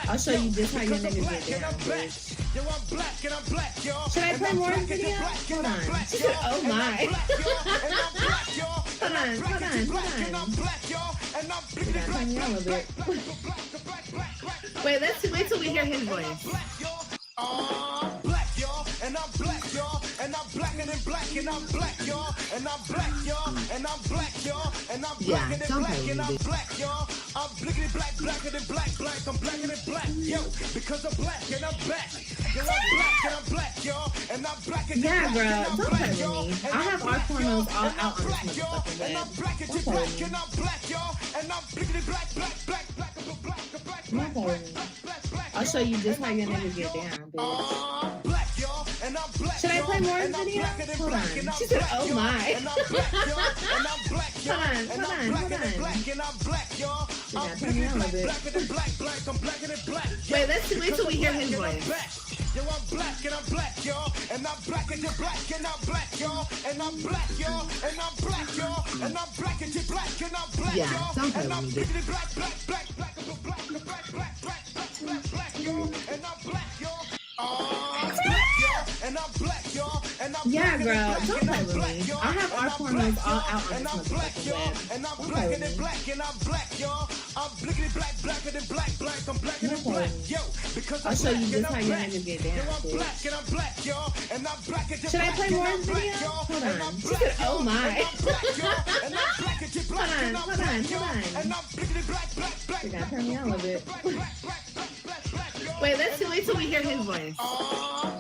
I'll show you just how your niggas get down, bitch. Should I play more video? Hold on. She said, oh my. Hold on. You gotta turn me on a little bit. Wait till we hear his voice. And I'm black, y'all, and I'm blacker than black, and I'm black, y'all, and I'm black, y'all, and I'm black, y'all, and I'm blacker than black, and I'm black, y'all. I'm blickety black, blacker than black, I'm blacker than black, yo, because I'm black and I'm back. Yo, I'm black and I'm black, y'all, and I'm black and yeah, bro, don't play with me. I have our pornos all out on this motherfucking web. Don't play with me. And I'm black, y'all, and I'm blickety black, black. Don't play with me. I'll show you just how your niggas get down, bitch. Should I play more video? Hold on. She said, oh my. Hold on. You gotta turn me on a bit. Wait till we hear his voice. Yo, I'm black and I'm black, y'all, and I'm black and you're black, and I'm black, y'all, and I'm black, y'all, and I'm black, y'all, and I'm black and you're black, and I'm black, y'all, and I'm black, y'all, and I'm black, y'all. And I'm black, y'all, and I'm yeah, girl, don't play with me. I have our pornos all out on this motherfucking web. And I'm blacker than black, and I'm black, y'all. I'm blickety black, blacker than black, I'm blacker than black, yo. Because I'll show you just how your niggas get down, bitch. And I'm black, y'all, and I'm black and should I play more video? Hold on. She said, oh my. Hold on. And I'm blickety black. You gotta turn me on a little bit. Wait till we hear his voice.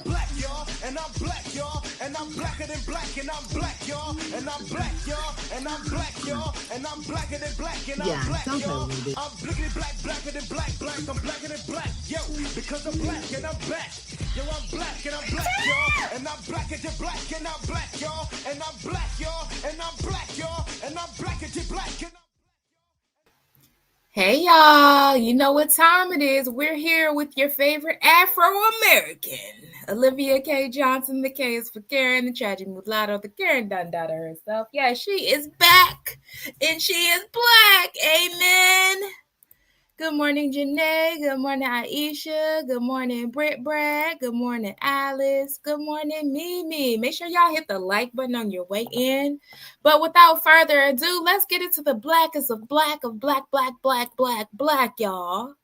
Black, y'all, and I'm black, y'all, and I'm blacker than black, and I'm black, y'all, and I'm black, y'all, and I'm black, y'all, and I'm blacker than black, and I'm black, y'all. I'm blickety black, blacker than black, I'm blacker than black, yo, because I'm black and I'm back. Yo, I'm black and I'm black, y'all, and I'm black and you're black, and I'm black, y'all, and I'm black, y'all, and I'm black, y'all, and I'm black and you're black, and I'm. Hey y'all, you know what time it is. We're here with your favorite Afro-American, Olivia K. Johnson. The K is for Karen, the tragic mulatto, the Karen Dundada herself. Yeah, she is back and she is black. Amen. Good morning, Janae. Good morning, Aisha. Good morning, Britt Brad. Good morning, Alice. Good morning, Mimi. Make sure y'all hit the like button on your way in. But without further ado, let's get into the blackest of black, y'all.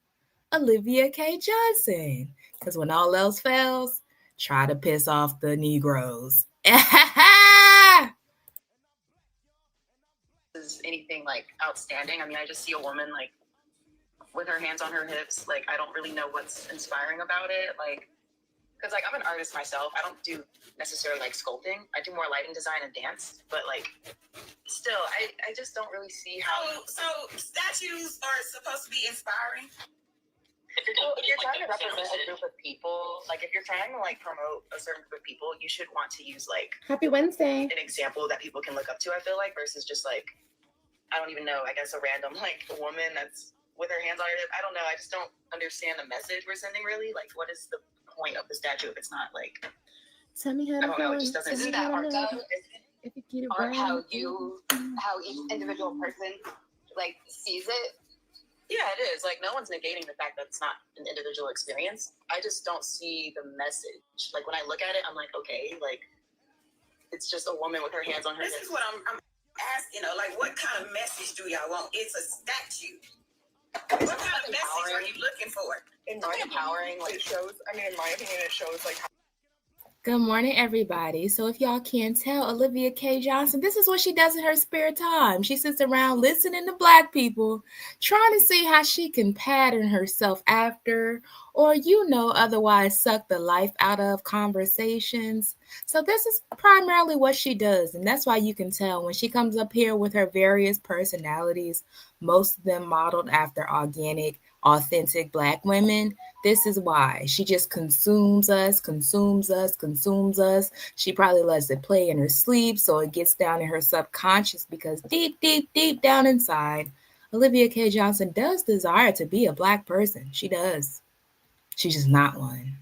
Olivia K. Johnson. Because when all else fails, try to piss off the Negroes. Is anything like outstanding? I mean, I just see a woman like with her hands on her hips. Like, I don't really know what's inspiring about it. Like, because like I'm an artist myself. I don't do necessarily like sculpting. I do more lighting design and dance. But like, still, I just don't really see how. So statues are supposed to be inspiring. If you're trying to represent a group of people, like if you're trying to like promote a certain group of people, you should want to use like Happy Wednesday, an example that people can look up to. I feel like versus just like, I don't even know. I guess a random like a woman that's with her hands on her hip. I don't know. I just don't understand the message we're sending really. Like, what is the point of the statue if it's not like, tell me how I don't know. It just doesn't. Isn't that art though? If you get it Art, right. how each individual person like sees it. Yeah, it is. Like, no one's negating the fact that it's not an individual experience. I just don't see the message. Like, when I look at it, I'm like, okay, like, it's just a woman with her hands on her This hips. is what I'm asking. Like, what kind of message do y'all want? It's a statue. What kind of message are you looking for? In my empowering, like, It shows, I mean, in my opinion, it shows like how. Good morning, everybody. So if y'all can't tell, Olivia K. Johnson, this is what she does in her spare time. She sits around listening to Black people, trying to see how she can pattern herself after, or, otherwise suck the life out of conversations. So this is primarily what she does. And that's why you can tell when she comes up here with her various personalities, most of them modeled after organic, authentic Black women. This is why she just consumes us. She probably lets it play in her sleep, so it gets down in her subconscious, because deep down inside, Olivia K. Johnson does desire to be a Black person. She does. She's just not one.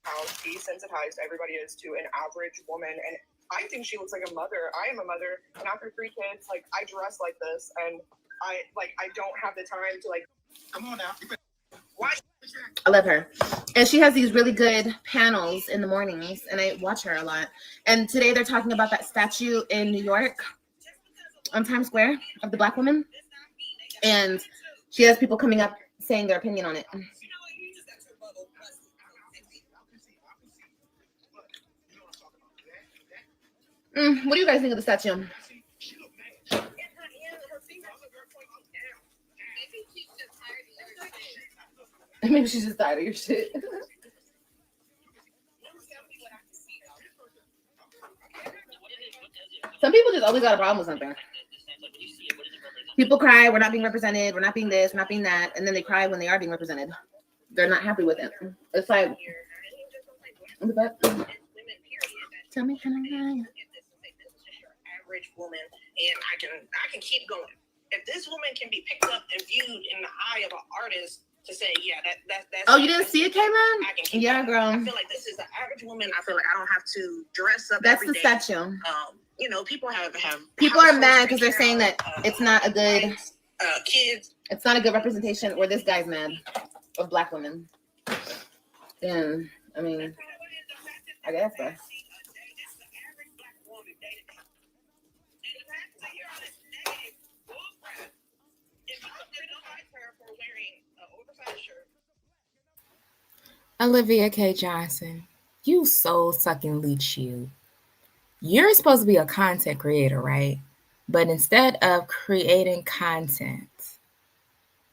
How desensitized everybody is to an average woman, and I think she looks like a mother. I am a mother, and after 3 kids, like I dress like this, and I don't have the time to like. Come on now. Why? I love her. And she has these really good panels in the mornings, and I watch her a lot. And today they're talking about that statue in New York on Times Square of the Black woman. And she has people coming up saying their opinion on it. What do you guys think of the statue? Maybe she's just tired of your shit. Some people just always got a problem with something. People cry, we're not being represented, we're not being this, we're not being that, and then they cry when they are being represented. They're not happy with it. It's like, tell me how to lie. Average woman, and I can keep going. If this woman can be picked up and viewed in the eye of an artist to say, yeah, that's. Oh, you didn't see it, Cameron? Yeah, girl. I feel like this is the average woman. I feel like I don't have to dress up. That's every the day. statue. You know, people have. People are mad because they're saying that it's not a good. Kids. It's not a good representation. Or this guy's mad of Black women. And I mean, I guess so. Olivia K. Johnson, you soul-sucking leech you. You're supposed to be a content creator, right? But instead of creating content,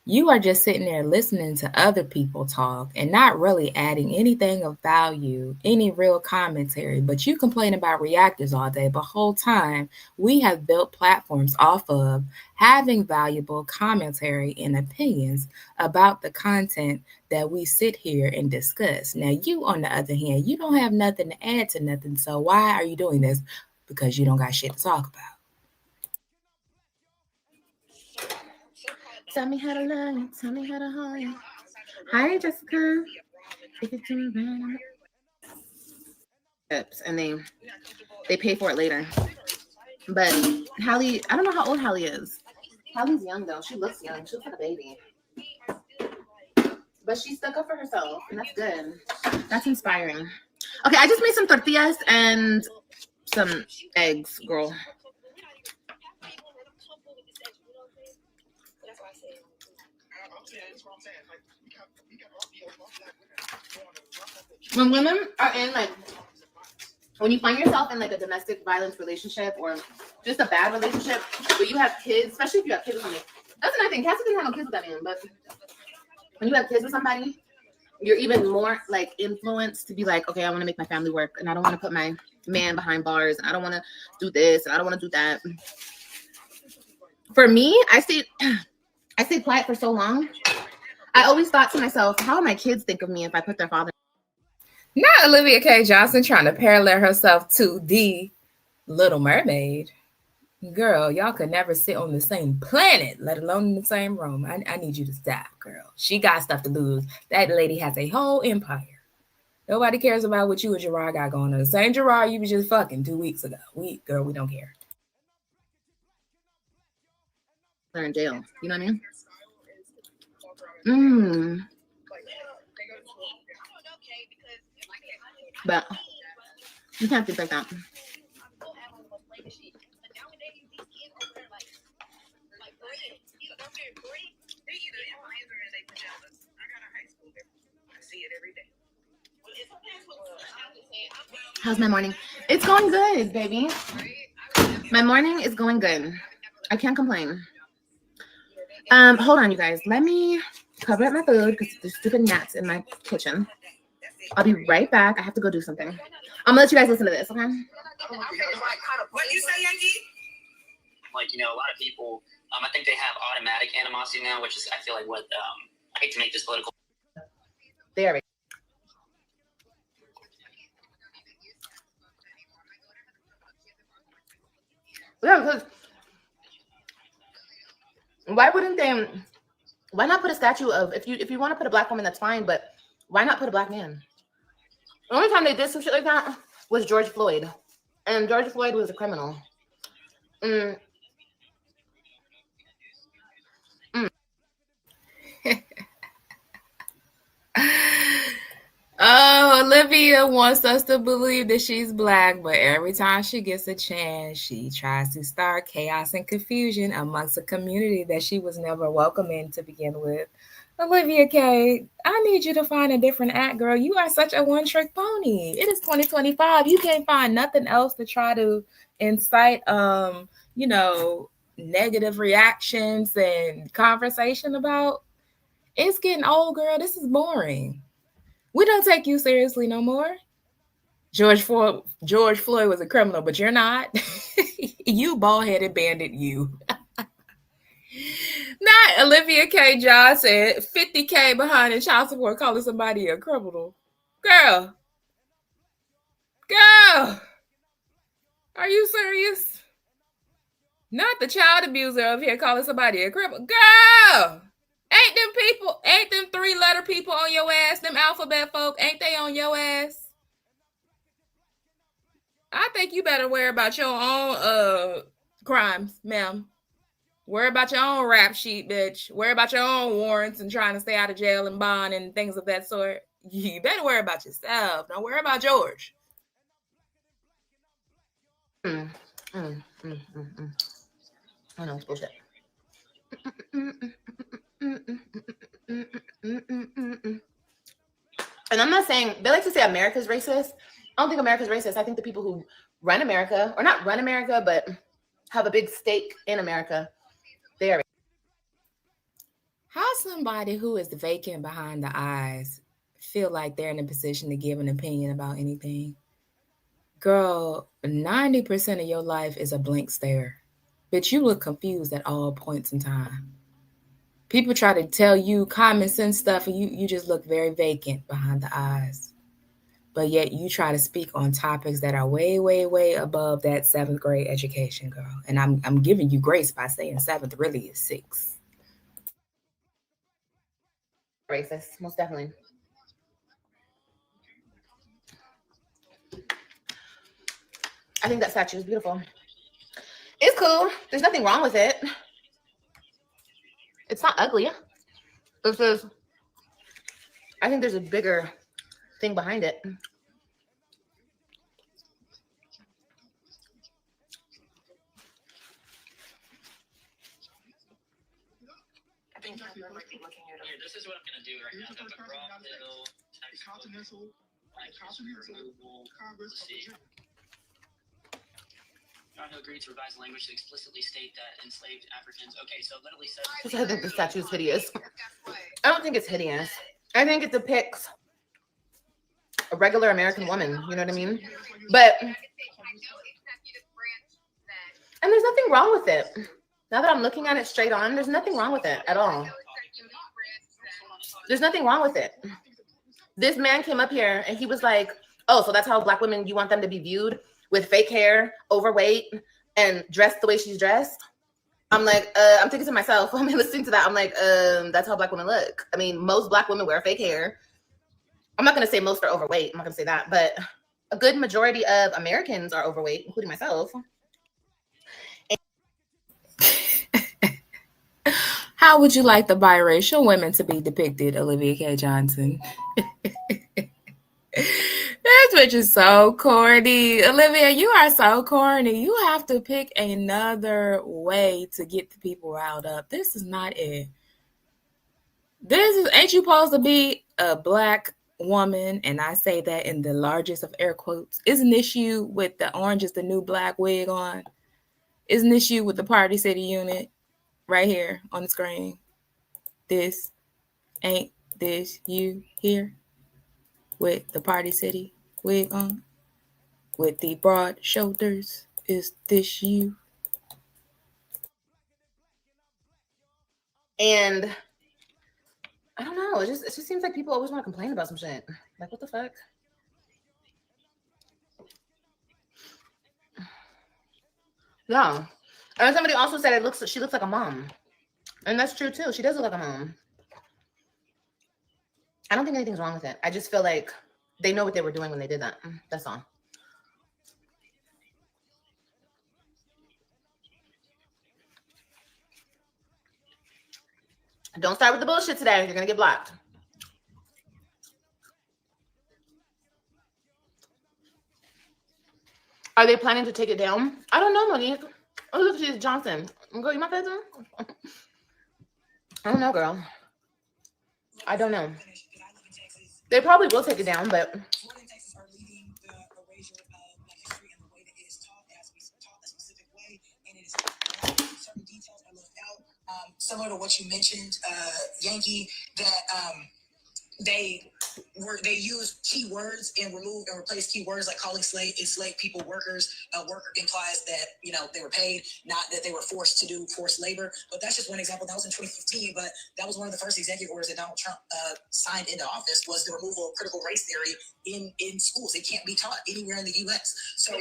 you are just sitting there listening to other people talk and not really adding anything of value, any real commentary, but you complain about reactors all day. But the whole time, we have built platforms off of having valuable commentary and opinions about the content that we sit here and discuss. Now, you, on the other hand, you don't have nothing to add to nothing. So why are you doing this? Because you don't got shit to talk about. Tell me how to lie, tell me how to hold. Hi, Jessica. And they pay for it later. But Hallie, I don't know how old Hallie is. Hallie's young though. She looks young. She looks like a baby. But she stuck up for herself, and that's good. That's inspiring. Okay, I just made some tortillas and some eggs, girl. When women are in when you find yourself in a domestic violence relationship or just a bad relationship, but you have kids, especially if you have kids with somebody. That's another thing. Cassie didn't have no kids with that man, but when you have kids with somebody, you're even more influenced to be like, okay, I want to make my family work, and I don't want to put my man behind bars, and I don't want to do this, and I don't want to do that. For me, I stayed quiet for so long. I always thought to myself, how would my kids think of me if I put their father? Not Olivia K. Johnson trying to parallel herself to the Little Mermaid. Girl, y'all could never sit on the same planet, let alone in the same room. I need you to stop, girl. She got stuff to lose. That lady has a whole empire. Nobody cares about what you and Gerard got going on. The same Gerard you was just fucking 2 weeks ago. We don't care. They're in jail. You know what I mean? But you can't think like that. How's my morning? It's going good, baby. My morning is going good. I can't complain. Hold on, you guys. Let me cover up my food because there's stupid gnats in my kitchen. I'll be right back. I have to go do something. I'm gonna let you guys listen to this, okay? What you say, Yankee? A lot of people, I think they have automatic animosity now, which is, I feel like, what I hate to make this political. There we go. Yeah, because why not put a statue of, if you want to put a black woman, that's fine, but why not put a black man? The only time they did some shit like that was George Floyd. And George Floyd was a criminal. Oh, Olivia wants us to believe that she's black, but every time she gets a chance, she tries to start chaos and confusion amongst a community that she was never welcome in to begin with. Olivia K, I need you to find a different act, girl. You are such a one-trick pony. It is 2025. You can't find nothing else to try to incite, negative reactions and conversation about. It's getting old, girl. This is boring. We don't take you seriously no more. George Floyd was a criminal, but you're not. You bald-headed bandit, you. Not Olivia K. Johnson, 50K behind in child support, calling somebody a criminal. Girl, are you serious? Not the child abuser up here calling somebody a criminal. Girl, ain't them three-letter people on your ass, them alphabet folk, ain't they on your ass? I think you better worry about your own crimes, ma'am. Worry about your own rap sheet, bitch. Worry about your own warrants and trying to stay out of jail and bond and things of that sort. You better worry about yourself. Don't worry about George. I know it's bullshit. And I'm not saying, they like to say America's racist. I don't think America's racist. I think the people who run America, or not run America, but have a big stake in America, they are. How somebody who is vacant behind the eyes feel like they're in a position to give an opinion about anything? Girl, 90% of your life is a blank stare. But you look confused at all points in time. People try to tell you common sense stuff and you just look very vacant behind the eyes. But yet you try to speak on topics that are way, way, way above that 7th grade education, girl. And I'm giving you grace by saying 7th really is 6. Racist, most definitely. I think that statue is beautiful. It's cool. There's nothing wrong with it. It's not ugly. It's just, I think there's a bigger thing behind it. I think this is what I'm gonna do right now. The McGraw-Hill Continental removal. Let's see. McGraw-Hill agreed to revise language to explicitly state that enslaved Africans. Okay, so it literally says. I think the statue is hideous. I don't think it's hideous. I think it depicts a regular American woman. You know what I mean? But and there's nothing wrong with it. Now that I'm looking at it straight on, there's nothing wrong with it at all. There's nothing wrong with it. This man came up here and he was like, oh, so that's how Black women, you want them to be viewed? With fake hair, overweight, and dressed the way she's dressed? I'm like, I'm thinking to myself, I'm listening to that. I'm like, that's how Black women look. I mean, most Black women wear fake hair. I'm not going to say most are overweight. I'm not going to say that. But a good majority of Americans are overweight, including myself. How would you like the biracial women to be depicted, Olivia K. Johnson? This bitch is so corny. Olivia, you are so corny. You have to pick another way to get the people riled up. This is not it. Ain't you supposed to be a Black woman? And I say that in the largest of air quotes. Isn't this you with the orange is the new black wig on? Isn't this you with the Party City unit right here on the screen? Ain't this you here with the Party City wig on? With the broad shoulders, is this you? And I don't know. It just seems like people always want to complain about some shit. Like, what the fuck? Yeah. And somebody also said she looks like a mom. And that's true too. She does look like a mom. I don't think anything's wrong with it. I just feel like they know what they were doing when they did that. That's all. Don't start with the bullshit today. You're gonna get blocked. Are they planning to take it down? I don't know, Monique. Oh, look, she's Johnson. Girl, you my cousin? I don't know, girl. I don't know. They probably will take it down, but certain details are left out. Similar to what you mentioned, Yankee, that they use keywords and remove and replace keywords, like calling enslaved people workers. Worker implies that they were paid, not that they were forced to do forced labor. But that's just one example. That was in 2015, but that was one of the first executive orders that Donald Trump signed into office, was the removal of critical race theory in schools. It can't be taught anywhere in the U.S. So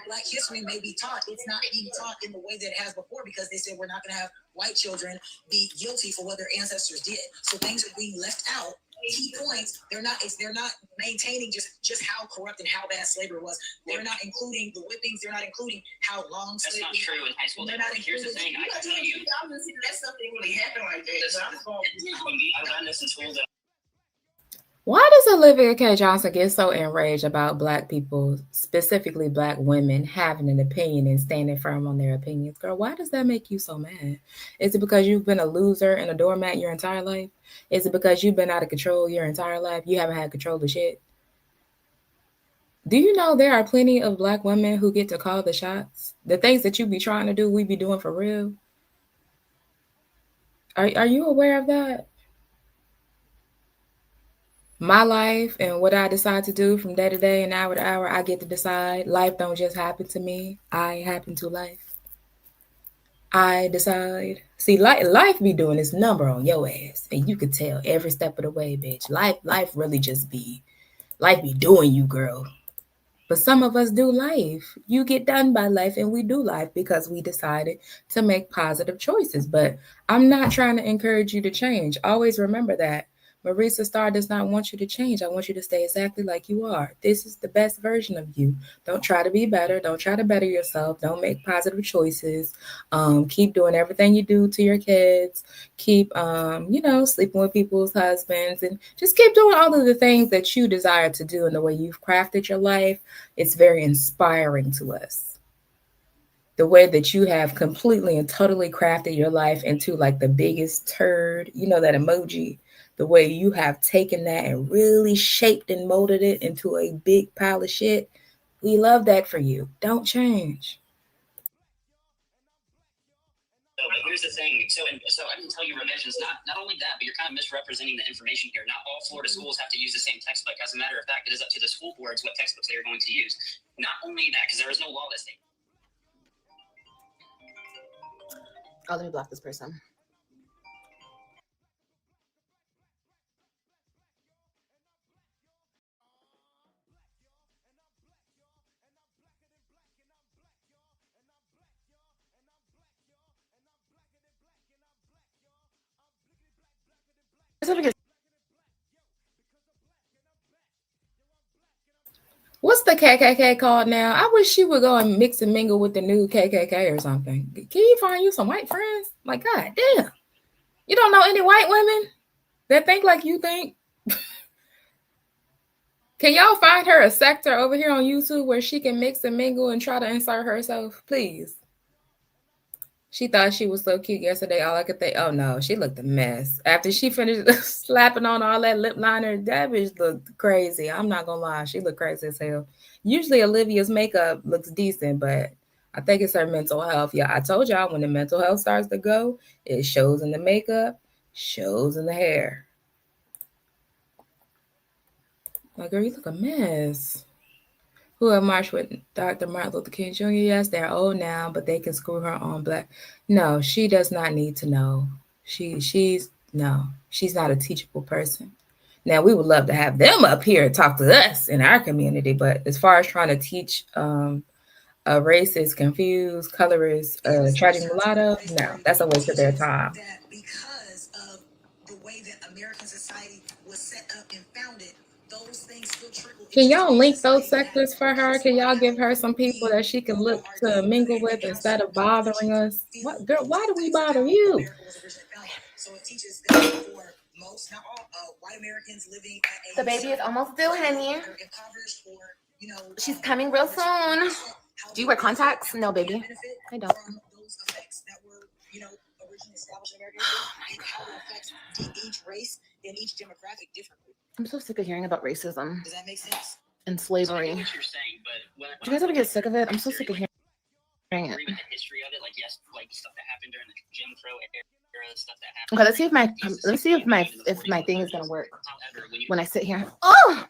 Black history may be taught, it's not being taught in the way that it has before, because they said we're not going to have white children be guilty for what their ancestors did. So things are being left out. Key points, they're not maintaining just how corrupt and how bad slavery was. They're not including the whippings. They're not including how long slavery. That's not true in high school. Here's the thing. I can tell you. That's something really happened like that. I ran this in school. Why does Olivia K. Johnson get so enraged about Black people, specifically Black women, having an opinion and standing firm on their opinions? Girl, why does that make you so mad? Is it because you've been a loser and a doormat your entire life? Is it because you've been out of control your entire life? You haven't had control of shit? Do you know there are plenty of Black women who get to call the shots? The things that you be trying to do, we be doing for real. Are you aware of that? My life and what I decide to do from day to day and hour to hour, I get to decide. Life don't just happen to me. I happen to life. I decide. See, life be doing its number on your ass, and you could tell every step of the way, bitch. Life really just be doing you, girl. But some of us do life. You get done by life, and we do life because we decided to make positive choices. But I'm not trying to encourage you to change. Always remember that. Marisa Starr does not want you to change. I want you to stay exactly like you are. This is the best version of you. Don't try to be better. Don't try to better yourself. Don't make positive choices. Keep doing everything you do to your kids. Keep, sleeping with people's husbands, and just keep doing all of the things that you desire to do in the way you've crafted your life. It's very inspiring to us. The way that you have completely and totally crafted your life into like the biggest turd, that emoji. The way you have taken that and really shaped and molded it into a big pile of shit. We love that for you. Don't change. So, but here's the thing. So I didn't tell you revisions. Not only that, but you're kind of misrepresenting the information here. Not all Florida schools have to use the same textbook. As a matter of fact, it is up to the school boards what textbooks they are going to use. Not only that, because there is no law that states. Oh, let me block this person. What's the KKK called now? I wish she would go and mix and mingle with the new KKK or something. Can you find you some white friends? Like, God damn. You don't know any white women that think like you think? Can y'all find her a sector over here on YouTube where she can mix and mingle and try to insert herself? Please. She thought she was so cute yesterday. All I could think, oh no, she looked a mess. After she finished slapping on all that lip liner, that bitch looked crazy. I'm not gonna lie, she looked crazy as hell. Usually Olivia's makeup looks decent, but I think it's her mental health. Yeah, I told y'all when the mental health starts to go, it shows in the makeup, shows in the hair. Like, girl, you look a mess. Who have marched with Dr. Martin Luther King Jr.? Yes, they're old now, but they can screw her on Black. No, she does not need to know. She's not a teachable person. Now, we would love to have them up here talk to us in our community, but as far as trying to teach a racist, confused, colorist, tragic mulatto, no, that's a waste of their time. That because of the way that American society was set up and founded, Can y'all link those sectors for her? Can y'all give her some people that she can look to mingle with instead of bothering us? What, girl? Why do we bother you? The baby is almost due, honey. She's coming real soon. Do you wear contacts? No, baby. I don't. I'm so sick of hearing about racism. Does that make sense? And slavery. I get what you're saying, but Do you guys ever get sick of it? I'm so sick of hearing it. With the history of it, like yes, like stuff that happened during the Jim Crow era, stuff that happened. Okay, let's see if my thing is gonna work when I sit here. Oh,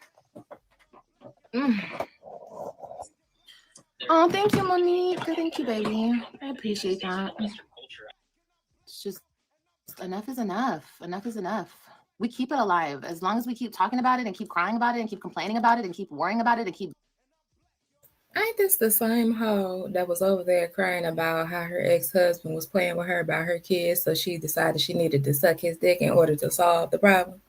oh, thank you, Monique. Thank you, baby. I appreciate that. It's just enough is enough. Enough is enough. We keep it alive as long as we keep talking about it and keep crying about it and keep complaining about it and keep worrying about it and keep. Ain't this the same hoe that was over there crying about how her ex-husband was playing with her about her kids, so she decided she needed to suck his dick in order to solve the problem?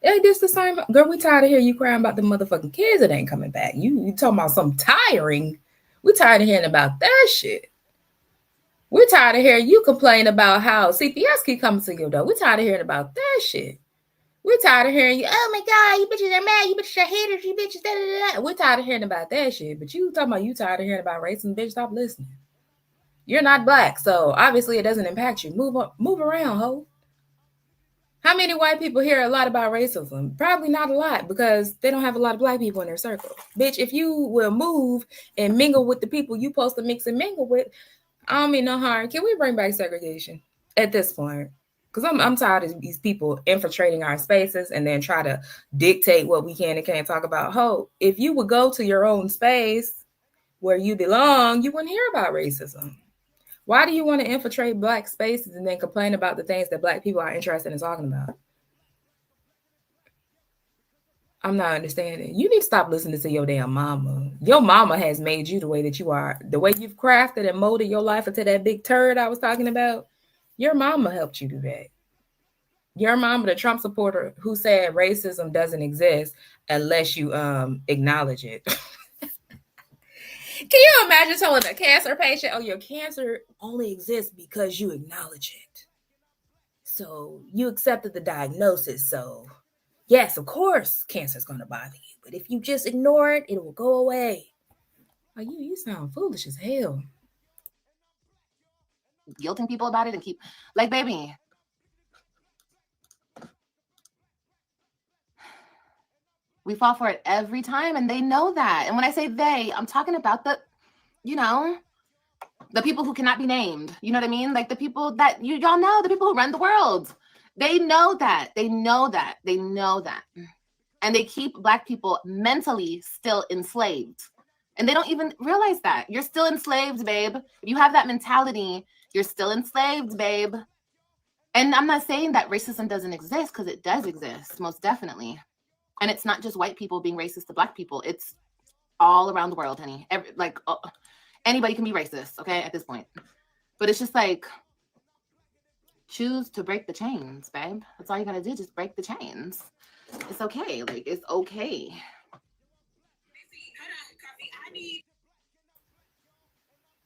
Ain't this the same? Girl, we tired of hearing you crying about the motherfucking kids that ain't coming back. You talking about something tiring. We tired of hearing about that shit. We're tired of hearing you complain about how CPS keep coming to your door. We're tired of hearing about that shit. We're tired of hearing you, oh my God, you bitches are mad, you bitches are haters, you bitches, da da da. We're tired of hearing about that shit. But you talking about you tired of hearing about racism, bitch, stop listening. You're not black, so obviously it doesn't impact you. Move around, ho. How many white people hear a lot about racism? Probably not a lot, because they don't have a lot of black people in their circle. Bitch, if you will move and mingle with the people you supposed to mix and mingle with, I don't mean no harm. Can we bring back segregation at this point? Because I'm tired of these people infiltrating our spaces and then try to dictate what we can and can't talk about. Ho, if you would go to your own space where you belong, you wouldn't hear about racism. Why do you want to infiltrate black spaces and then complain about the things that black people are interested in talking about? I'm not understanding. You need to stop listening to your damn mama. Your mama has made you the way that you are. The way you've crafted and molded your life into that big turd I was talking about. Your mama helped you do that. Your mama, the Trump supporter who said racism doesn't exist unless you acknowledge it. Can you imagine telling a cancer patient, oh, your cancer only exists because you acknowledge it. So you accepted the diagnosis. So yes, of course, cancer is going to bother you. But if you just ignore it, it will go away. Oh, you sound foolish as hell. Guilting people about it and keep, like, baby. We fall for it every time, and they know that. And when I say they, I'm talking about the, the people who cannot be named. You know what I mean? Like the people that y'all know, the people who run the world. They know that. They know that. They know that. And they keep Black people mentally still enslaved. And they don't even realize that. You're still enslaved, babe. If you have that mentality, you're still enslaved, babe. And I'm not saying that racism doesn't exist, because it does exist, most definitely. And it's not just white people being racist to Black people. It's all around the world, honey. Anybody can be racist, okay, at this point. But it's just like, choose to break the chains, babe. That's all you gotta do, just break the chains. It's okay. Like, it's okay.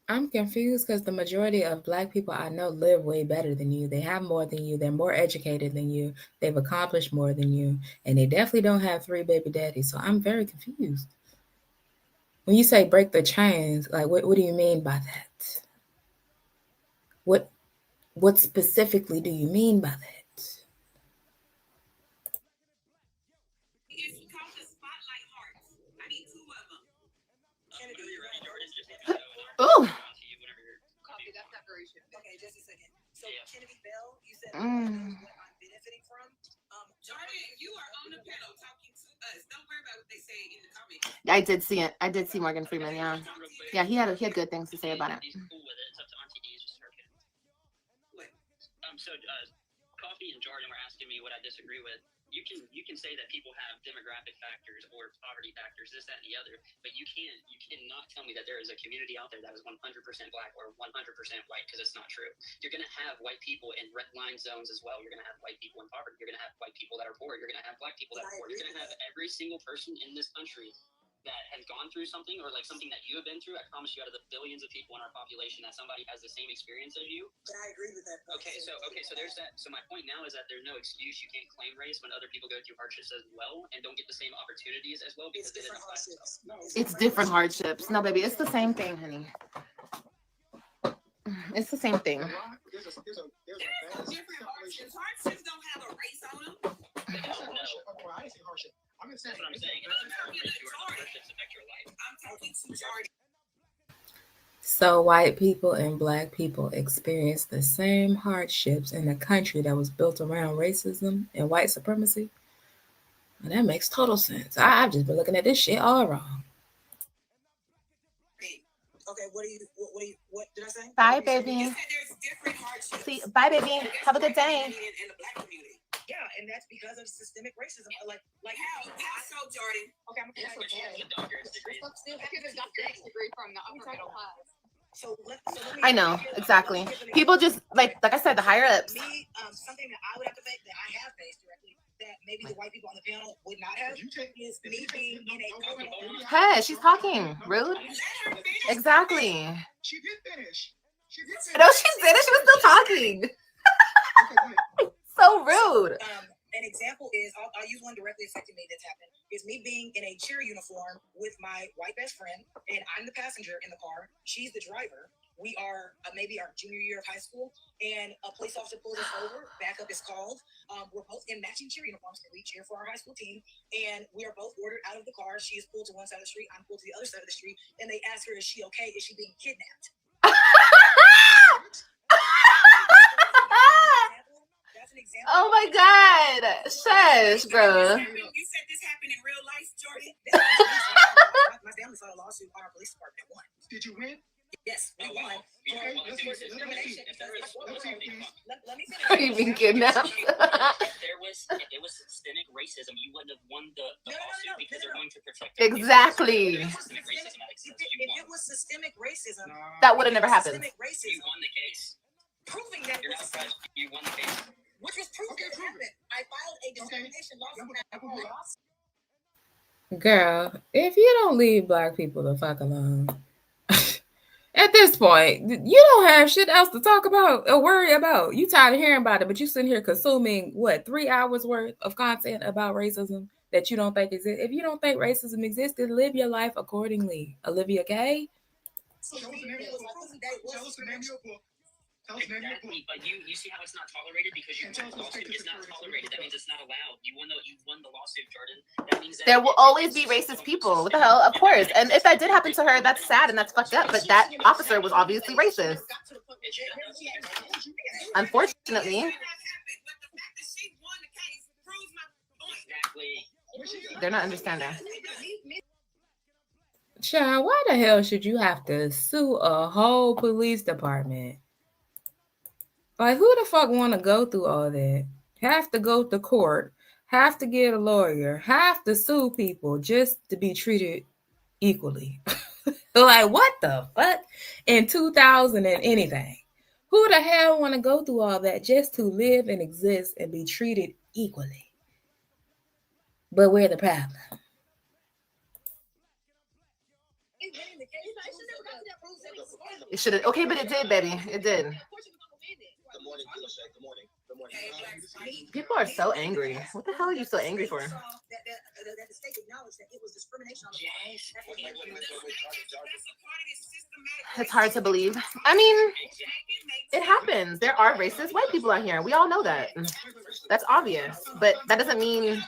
I'm confused because the majority of Black people I know live way better than you. They have more than you. They're more educated than you. They've accomplished more than you. And they definitely don't have 3 baby daddies. So I'm very confused. When you say break the chains, like what do you mean by that? What specifically do you mean by that? Ooh. Okay, just a second. So Kennedy Bell, you said what I'm benefiting from. Jordan, you are on the panel talking to us. Don't worry about what they say in the comments. I did see it. I did see Morgan Freeman. Yeah, yeah. He had good things to say about it. He's cool with it. It's up to Auntie D's, just her kids. What? So Coffee and Jordan were asking me what I disagree with. you can say that people have demographic factors or poverty factors, this, that, and the other, but you cannot tell me that there is a community out there that is 100% black or 100% white, because it's not true. You're going to have white people in red line zones as well. You're going to have white people in poverty. You're going to have white people that are poor. You're going to have black people that are poor. You're going to have every single person in this country that has gone through something, or like something that you have been through. I promise you, out of the billions of people in our population, that somebody has the same experience as you. I agree with that. Okay, so there's that. So my point now is that there's no excuse. You can't claim race when other people go through hardships as well and don't get the same opportunities as well, because It's different hardships. It's different hardships. No, baby, it's the same thing, honey. It's the same thing. There's no different hardships. Hardships don't have a race on them. I didn't say hardship. I'm just saying. That's what I'm saying. It doesn't matter what race you are. Hardships affect your life. I'm talking to Jordan. So white people and black people experience the same hardships in a country that was built around racism and white supremacy. And that makes total sense. I've just been looking at this shit all wrong. Okay, what did I say? Bye, baby. You said there's different hardships. See, bye, baby. Have a good day. In the black community. Yeah, and that's because of systemic racism. Like How so, Jordan? okay, I'm That's what you have a doctorate degree. from the upper middle class. so let me I know, exactly. People just like I said, the higher ups. me something that I would have to face that I have faced directly that maybe the white people on the panel would not have is me being in a government. Hey, she's talking. Rude. Let her finish. Exactly. She did finish. She did finish. No, she didn't. She was still talking. Okay, go ahead. So rude. An example is, I'll use one directly affecting me that's happened, is me being in a cheer uniform with my white best friend, and I'm the passenger in the car. She's the driver. We are maybe our junior year of high school, and a police officer pulls us over. Backup is called. We're both in matching cheer uniforms because we cheer for our high school team, and we are both ordered out of the car. She is pulled to one side of the street. I'm pulled to the other side of the street, and they ask her, "Is she okay? Is she being kidnapped?" That's an example. Oh my God. Shush, bro. You said this happened in real life, Jordan. My family filed a lawsuit on our police department. Won. Did you win? Yes, we won. Okay, For let's see, discrimination. let's see, please. Let me Are you being kidnapped? If there was systemic racism, you wouldn't have won the lawsuit because they're going to protect you. Exactly. Systemic racism makes sense. You If won. it was systemic racism, That would have never happened. systemic You racism, won the case. proving that You're was not surprised. You won the case. which was proof Okay, that it prove it. happened. I filed a discrimination lawsuit. Girl, if you don't leave black people the fuck alone, at this point, you don't have shit else to talk about or worry about. You tired of hearing about it, but you sitting here consuming 3 hours worth of content about racism that you don't think exists. If you don't think racism existed, live your life accordingly. Olivia K. Tell us the name of your book. Tell us the name of your book. Tell us the name of your book. Exactly, but you see how it's not tolerated because you And won tell us the what state lawsuit. It's this not occurred in. tolerated. That means it's not allowed. You won the lawsuit, Jordan. That means that There will always be racist people. What the hell? Of course. And if that did happen to her, that's sad and that's fucked up. But that officer was obviously racist. Unfortunately. But the fact that she won the case proves my point. Exactly. They're not understanding. Child, why the hell should you have to sue a whole police department? Like, who the fuck want to go through all that? Have to go to court, have to get a lawyer, have to sue people just to be treated equally. Like, what the fuck? In 2000 and anything. Who the hell want to go through all that just to live and exist and be treated equally? But we're the problem. It should have. Okay, but it did, baby. It did. Good morning, Good morning. Good morning. People are so angry. What the hell are you so angry for? That the state acknowledged that it was discrimination on the Yes. That's what That's a part of this systematic. It's hard to believe. I mean, it happens. There are racist white people out here. We all know that. That's obvious. But that doesn't mean.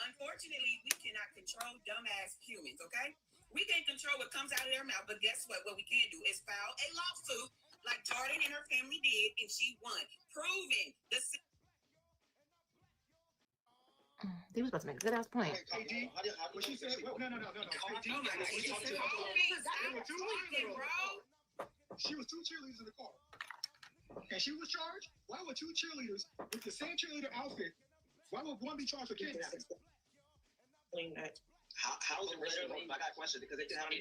Unfortunately, we cannot control dumbass humans, okay? We can't control what comes out of their mouth, but guess what? What we can do is file a lawsuit like Jordan and her family did, and she won, proving the. He was about to make a good ass point. KD, what she said? No. KD, she was two cheerleaders in the car. and she was charged, why would two cheerleaders with the same cheerleader outfit, why would one be charged for kidnapping? How is it racially motivated? I got a question because they didn't have any.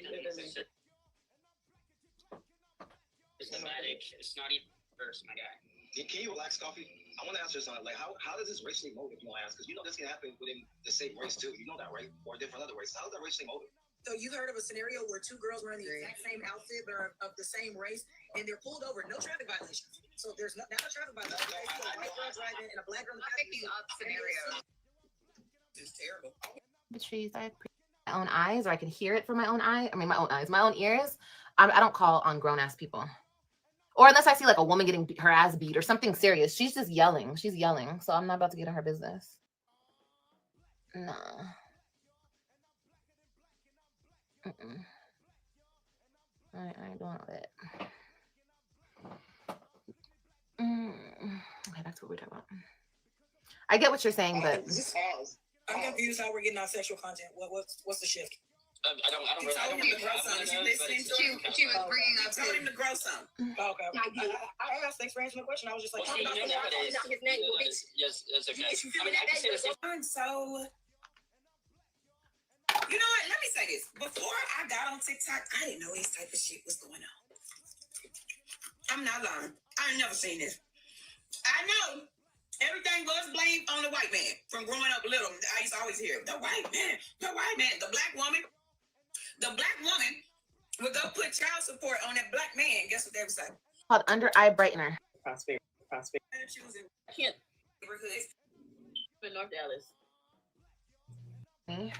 It's not even first, my guy. Can you relax, Coffee? I want to ask you something. Like, how does this racially motive? You want to ask because you know this can happen within the same race too. You know that, right? Or different other races. How is that racially motive? So you heard of a scenario where two girls wearing the exact same outfit but are of the same race and they're pulled over, no traffic violations. So there's not a traffic violation. A white girl driving and a black girl. I'm picking up scenario. It's terrible. The trees, I have my own eyes, or I can hear it from my own eye. I mean, my own eyes, my own ears. I don't call on grown ass people, or unless I see like a woman getting her ass beat or something serious. She's just yelling. She's yelling. So I'm not about to get in her business. No. I ain't doing all that. Okay, that's what we're talking about. I get what you're saying, but I'm confused how we're getting our sexual content. What's the shift? I don't really. Told him to grow some. She was bringing up. Told him to grow some. Oh, okay. I asked, thanks for answering the question. I was just like, Yes, it's okay. I mean, I can say the same. So, you know what? Let me say this. Before I got on TikTok, I didn't know this type of shit was going on. I'm not lying. I ain't never seen this. I know everything was blamed on the white man from growing up little. I used to always hear the white man, the black woman. The black woman would go put child support on that black man. Guess what they would say? called under eye brightener. Prosperity. She was in neighborhoods in North Dallas. Me?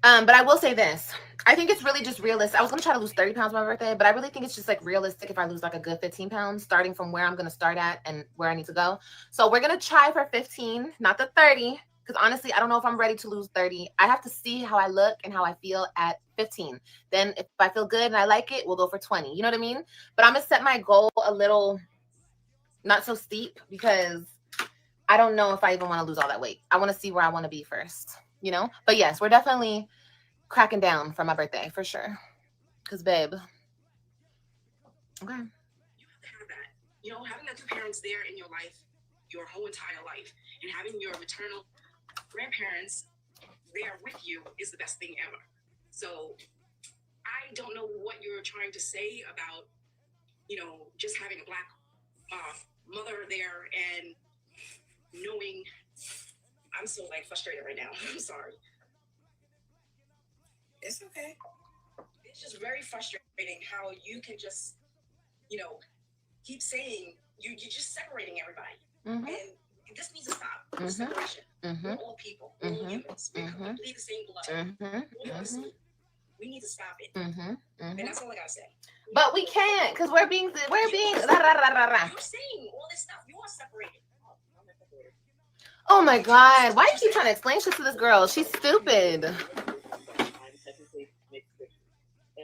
But I will say this. I think it's really just realistic. I was going to try to lose 30 pounds on my birthday, but I really think it's just like realistic if I lose like a good 15 pounds, starting from where I'm going to start at and where I need to go. So we're going to try for 15, not the 30, because honestly, I don't know if I'm ready to lose 30. I have to see how I look and how I feel at 15. Then if I feel good and I like it, we'll go for 20. You know what I mean? But I'm going to set my goal a little not so steep because I don't know if I even want to lose all that weight. I want to see where I want to be first, you know? But yes, we're definitely cracking down for my birthday for sure. Because, babe. Okay. You have to have that. You know, having the two parents there in your life, your whole entire life, and having your maternal grandparents there with you is the best thing ever. So I don't know what you're trying to say about, you know, just having a black mother there and knowing. I'm so like frustrated right now. I'm sorry. It's okay. It's just very frustrating how you can just, you know, keep saying you're just separating everybody. Mm-hmm. And this needs to stop. Mm-hmm. Separation. Mm-hmm. We're all people. We're all humans. We bleed the same blood. We need to stop it. And that's all I gotta say. But we can't because we're being You're saying all this stuff. You are separated. Oh my God. Why do you keep trying to explain shit to this girl? She's stupid.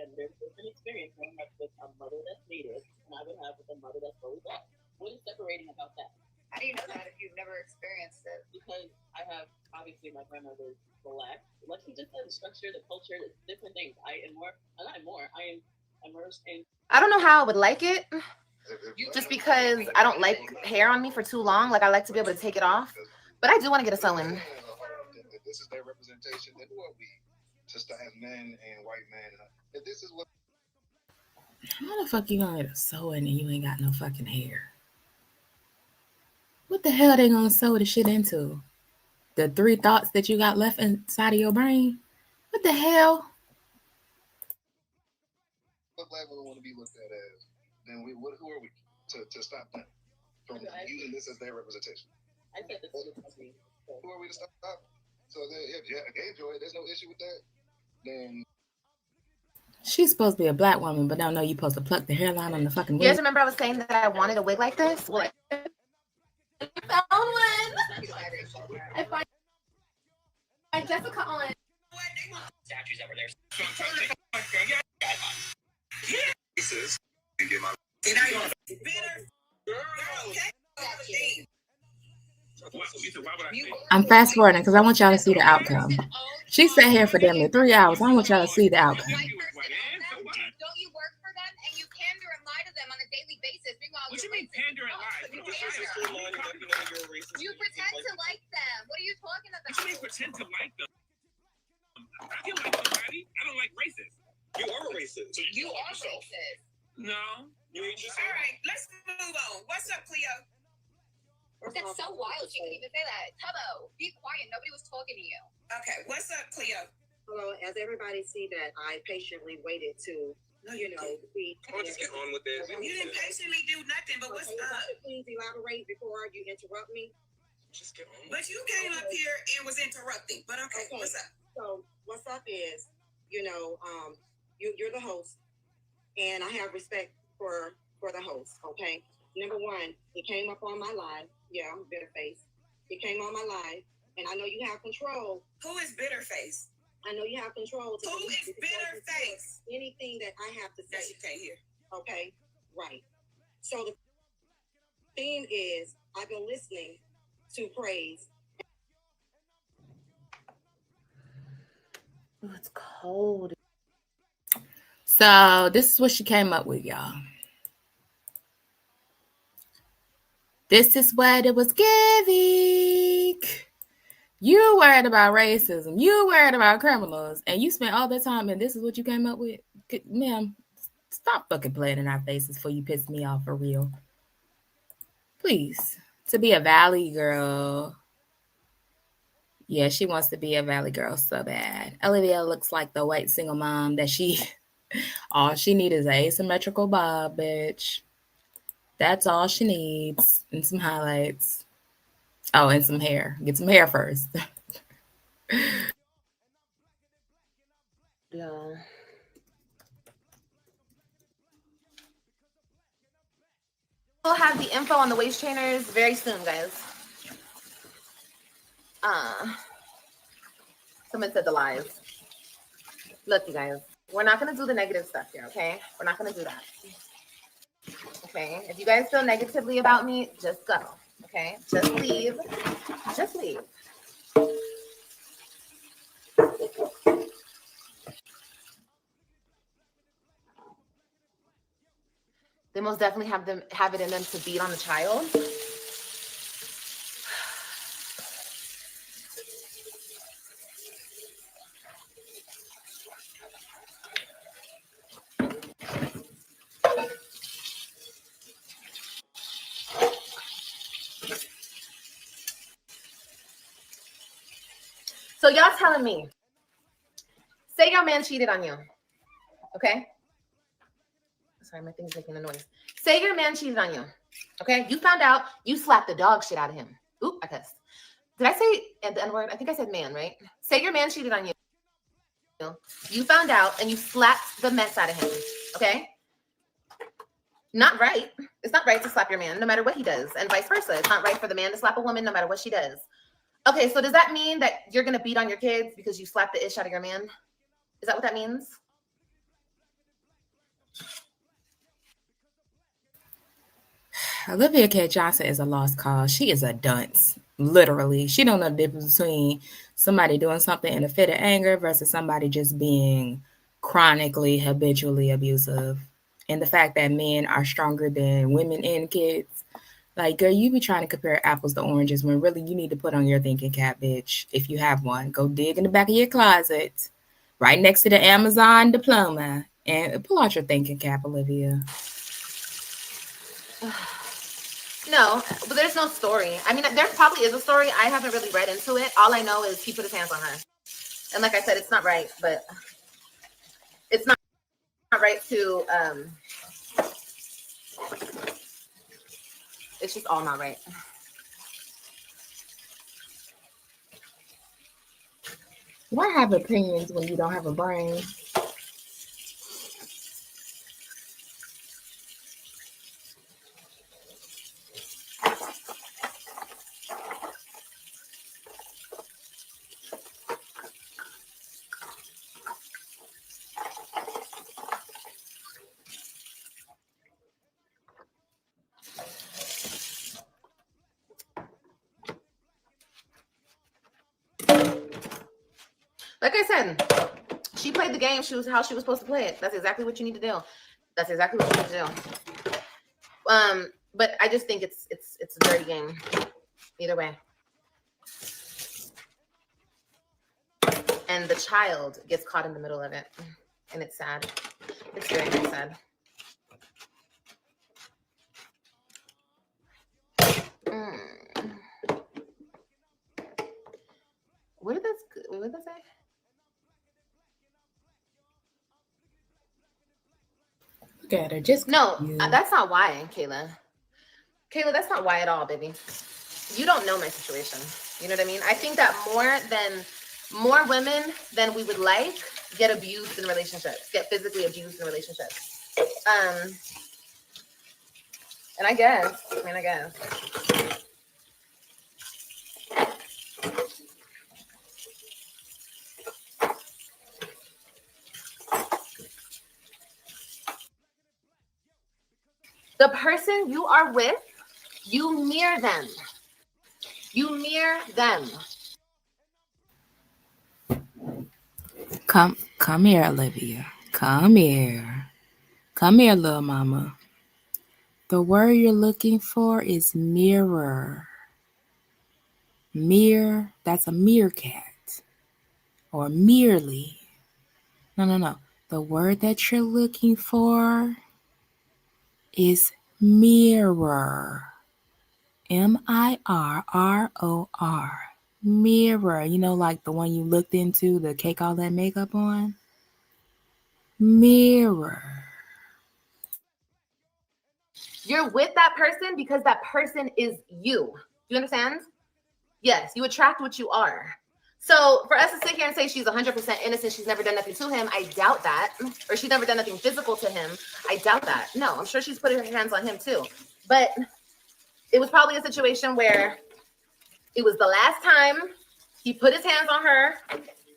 And there's an experience one has with a mother that's native, and I would have with a mother that's fully black. What is separating about that? How do you know that if you've never experienced it? Because I have, obviously, my grandmother's black. Like she just said, the structure, the culture, the different things. I am immersed in. I don't know how I would like it. Just because I don't like hair on me for too long. Like I like to be able to take it off. But I do want to get a sew-in. If this is their representation, then who are we? Just to have men and white men. If this is what. How the fuck you gonna get a sew-in and you ain't got no fucking hair? What the hell they gonna sew the shit into? The 3 thoughts that you got left inside of your brain? What the hell? What black women want to be looked at as? Then who are we to stop them from using this as their representation? I said this is who are we to stop? So if you gay joy, there's no issue with that. Then she's supposed to be a black woman, but now know you're supposed to pluck the hairline on the fucking wig. You guys remember I was saying that I wanted a wig like this? Well, I found one. I find Jessica on. Statues that were there. I'm fast forwarding because I want y'all to see the outcome. She sat here for damn near 3 hours. I want y'all to see the outcome. Don't you work for them and you pander and lie to them on a daily basis? Meanwhile, What you mean pander and lie? You pretend to like them. What are you talking about? What you mean pretend to like them? I can like somebody. I don't like racists. You are a racist. You are racist. No. You ain't just. All right, let's move on. What's up, Cleo? That's so wild. She can even say that. Tubbo, be quiet. Nobody was talking to you. Okay, what's up, Cleo? Hello, as everybody see that I patiently waited to, we. Come on, just get on with this. You didn't patiently do nothing, but what's up? Please elaborate before you interrupt me. Just get on. But you came up here and was interrupting. But okay, what's up? So what's up is, you're the host, and I have respect for the host. Okay, number one, it came up on my live. Yeah, I'm Bitterface. It came on my live, and I know you have control. Who is Bitterface? I know you have control. Who is Bitterface? Anything that I have to say. That you can't hear. Okay, right. So the theme is I've been listening to praise. Oh, it's cold. So this is what she came up with, y'all. This is what it was giving. You worried about racism. You worried about criminals. And you spent all that time and this is what you came up with? Ma'am, stop fucking playing in our faces before you piss me off for real. Please. To be a Valley girl. Yeah, she wants to be a Valley girl so bad. Olivia looks like the white single mom that all she needs is an asymmetrical bob, bitch. That's all she needs. And some highlights. Oh, and some hair. Get some hair first. Yeah. We'll have the info on the waist trainers very soon, guys. Someone said the live. Look, you guys, we're not going to do the negative stuff here, okay? We're not going to do that. Okay? If you guys feel negatively about me, just go, okay? Just leave. Just leave. They most definitely have it in them to beat on the child. So y'all telling me, say your man cheated on you, okay? Sorry, my thing's making a noise. Say your man cheated on you, okay? You found out, you slapped the dog shit out of him. Oop, I cussed. Did I say the N-word? I think I said man, right? Say your man cheated on you. You found out and you slapped the mess out of him, okay? Not right. It's not right to slap your man no matter what he does, and vice versa. It's not right for the man to slap a woman no matter what she does. Okay, so does that mean that you're going to beat on your kids because you slapped the ish out of your man? Is that what that means? Olivia K. Johnson is a lost cause. She is a dunce. Literally. She don't know the difference between somebody doing something in a fit of anger versus somebody just being chronically, habitually abusive. And the fact that men are stronger than women and kids. Like, girl, you be trying to compare apples to oranges when really you need to put on your thinking cap, bitch. If you have one, go dig in the back of your closet, right next to the Amazon diploma, and pull out your thinking cap, Olivia. No, but there's no story. I mean, there probably is a story. I haven't really read into it. All I know is he put his hands on her. And like I said, it's not right, but it's not right to, it's just all not right. Why have opinions when you don't have a brain? Like I said, she played the game. She was how she was supposed to play it. That's exactly what you need to do. That's exactly what you need to do. But I just think it's a dirty game. Either way. And the child gets caught in the middle of it. And it's sad. It's very, very sad. What did that say? Look at her. Just no, that's not why, Kayla. Kayla, that's not why at all, baby. You don't know my situation. You know what I mean? I think that more women than we would like get abused in relationships, get physically abused in relationships. And I guess. The person you are with, you mirror them. You mirror them. Come here, Olivia. Come here, little mama. The word you're looking for is mirror. Mirror, that's a meerkat. Or merely. No. The word that you're looking for is mirror. M-I-R-R-O-R. Mirror. You know, like the one you looked into to cake all that makeup on? Mirror. You're with that person because that person is you. Do you understand? Yes, you attract what you are. So for us to sit here and say she's 100% innocent, she's never done nothing to him, I doubt that. Or she's never done nothing physical to him, I doubt that. No, I'm sure she's putting her hands on him too. But it was probably a situation where it was the last time he put his hands on her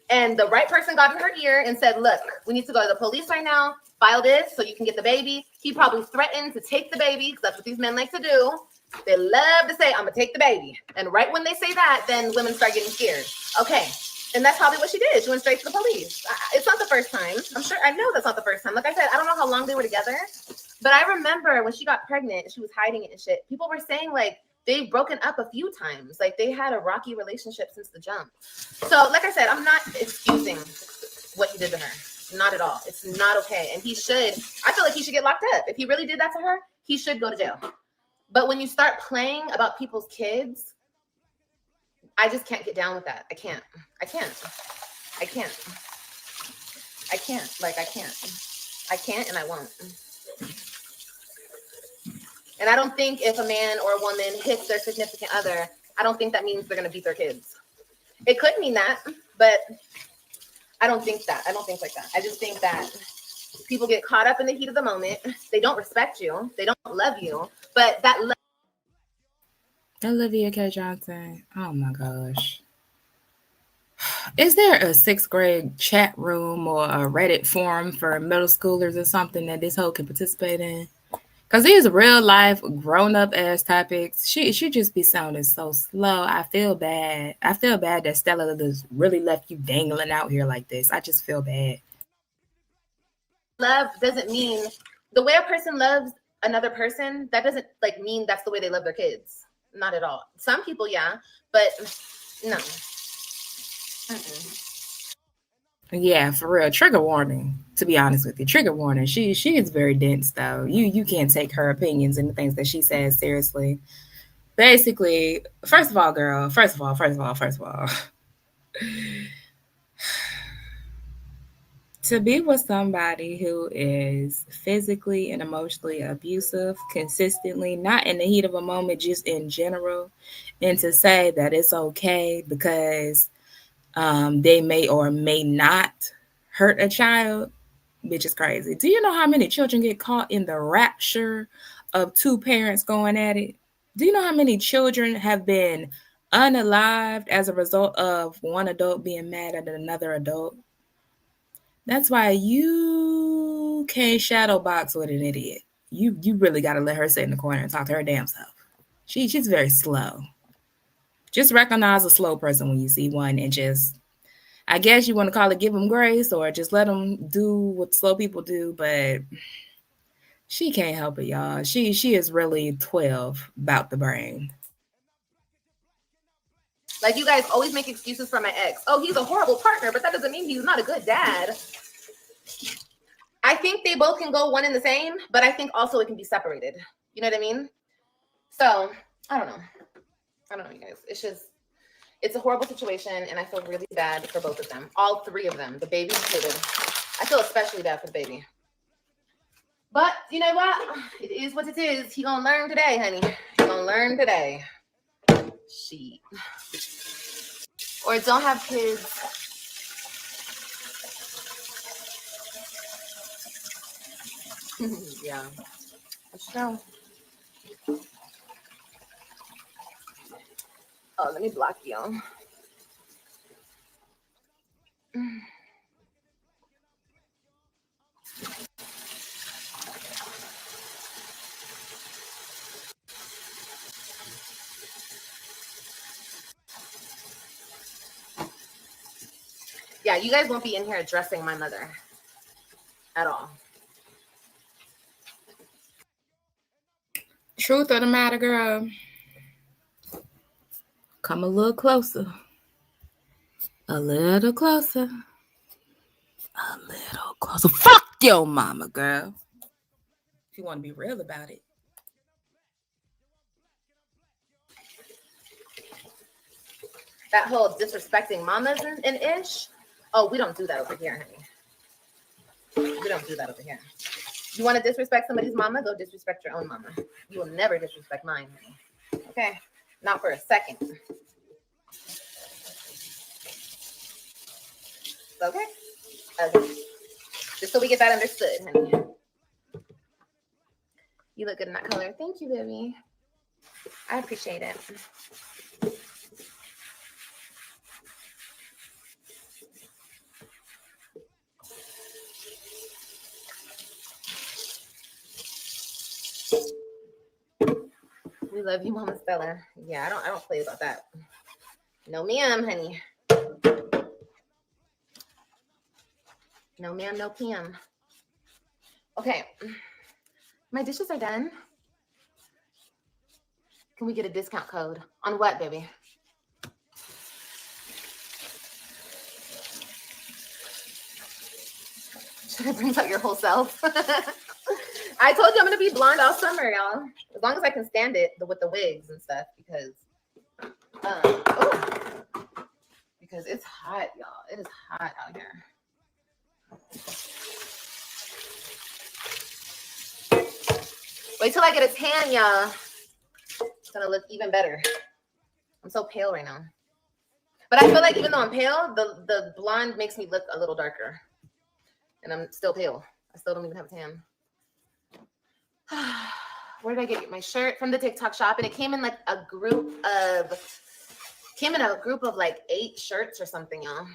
and the right person got in her ear and said, look, we need to go to the police right now, file this so you can get the baby. He probably threatened to take the baby because that's what these men like to do. They love to say, I'm going to take the baby. And right when they say that, then women start getting scared. Okay. And that's probably what she did. She went straight to the police. It's not the first time. I know that's not the first time. Like I said, I don't know how long they were together. But I remember when she got pregnant, she was hiding it and shit. People were saying like they've broken up a few times. Like they had a rocky relationship since the jump. So like I said, I'm not excusing what he did to her. Not at all. It's not okay. And I feel like he should get locked up. If he really did that to her, he should go to jail. But when you start playing about people's kids, I just can't get down with that. I can't. And I won't. And I don't think if a man or a woman hits their significant other, I don't think that means they're going to beat their kids. It could mean that, but I don't think that. I don't think like that. I just think that people get caught up in the heat of the moment. They don't respect you. They don't love you. But that love. Olivia K. Johnson. Oh my gosh. Is there a 6th grade chat room or a Reddit forum for middle schoolers or something that this hoe can participate in? Because these real life grown up ass topics, she just be sounding so slow. I feel bad. I feel bad that Stella just really left you dangling out here like this. I just feel bad. Love doesn't mean the way a person loves another person, that doesn't like mean that's the way they love their kids. Not at all. Some people, yeah, but no. Yeah, for real. Trigger warning, to be honest with you. Trigger warning. She is very dense though. You can't take her opinions and the things that she says seriously. Basically, first of all, girl, first of all. To be with somebody who is physically and emotionally abusive consistently, not in the heat of a moment, just in general, and to say that it's okay because they may or may not hurt a child, bitch is crazy. Do you know how many children get caught in the rapture of two parents going at it? Do you know how many children have been unalived as a result of one adult being mad at another adult? That's why you can't shadow box with an idiot. You really got to let her sit in the corner and talk to her damn self. She's very slow. Just recognize a slow person when you see one and just I guess you want to call it give them grace or just let them do what slow people do, but she can't help it, y'all. She is really 12 about the brain. Like, you guys always make excuses for my ex. Oh, he's a horrible partner, but that doesn't mean he's not a good dad. I think they both can go one and the same, but I think also it can be separated. You know what I mean? So, I don't know. You guys. It's a horrible situation, and I feel really bad for both of them. All three of them. The baby included. I feel especially bad for the baby. But, you know what? It is what it is. He gonna learn today, honey. He gonna learn today. She. Or don't have kids. Yeah. That's true. Oh, let me block you. Yeah, you guys won't be in here addressing my mother at all. Truth of the matter, girl. Come a little closer. A little closer. A little closer. Fuck your mama, girl. If you want to be real about it. That whole disrespecting mamas and ish. Oh, we don't do that over here, honey. We don't do that over here. You want to disrespect somebody's mama? Go disrespect your own mama. You will never disrespect mine, honey. Okay? Not for a second. Okay? Okay. Just so we get that understood, honey. You look good in that color. Thank you, baby. I appreciate it. We love you, Mama Stella. Yeah, I don't play about that. No ma'am, honey. No ma'am, no PM. Okay. My dishes are done. Can we get a discount code? On what, baby? Should I bring out your whole self? I told you I'm gonna be blonde all summer, y'all. As long as I can stand it with the wigs and stuff, because it's hot, y'all. It is hot out here. Wait till I get a tan, y'all. It's gonna look even better. I'm so pale right now. But I feel like even though I'm pale, the blonde makes me look a little darker. And I'm still pale. I still don't even have a tan. Where did I get my shirt? From the TikTok shop, and it came in like a group of like 8 shirts or something, y'all.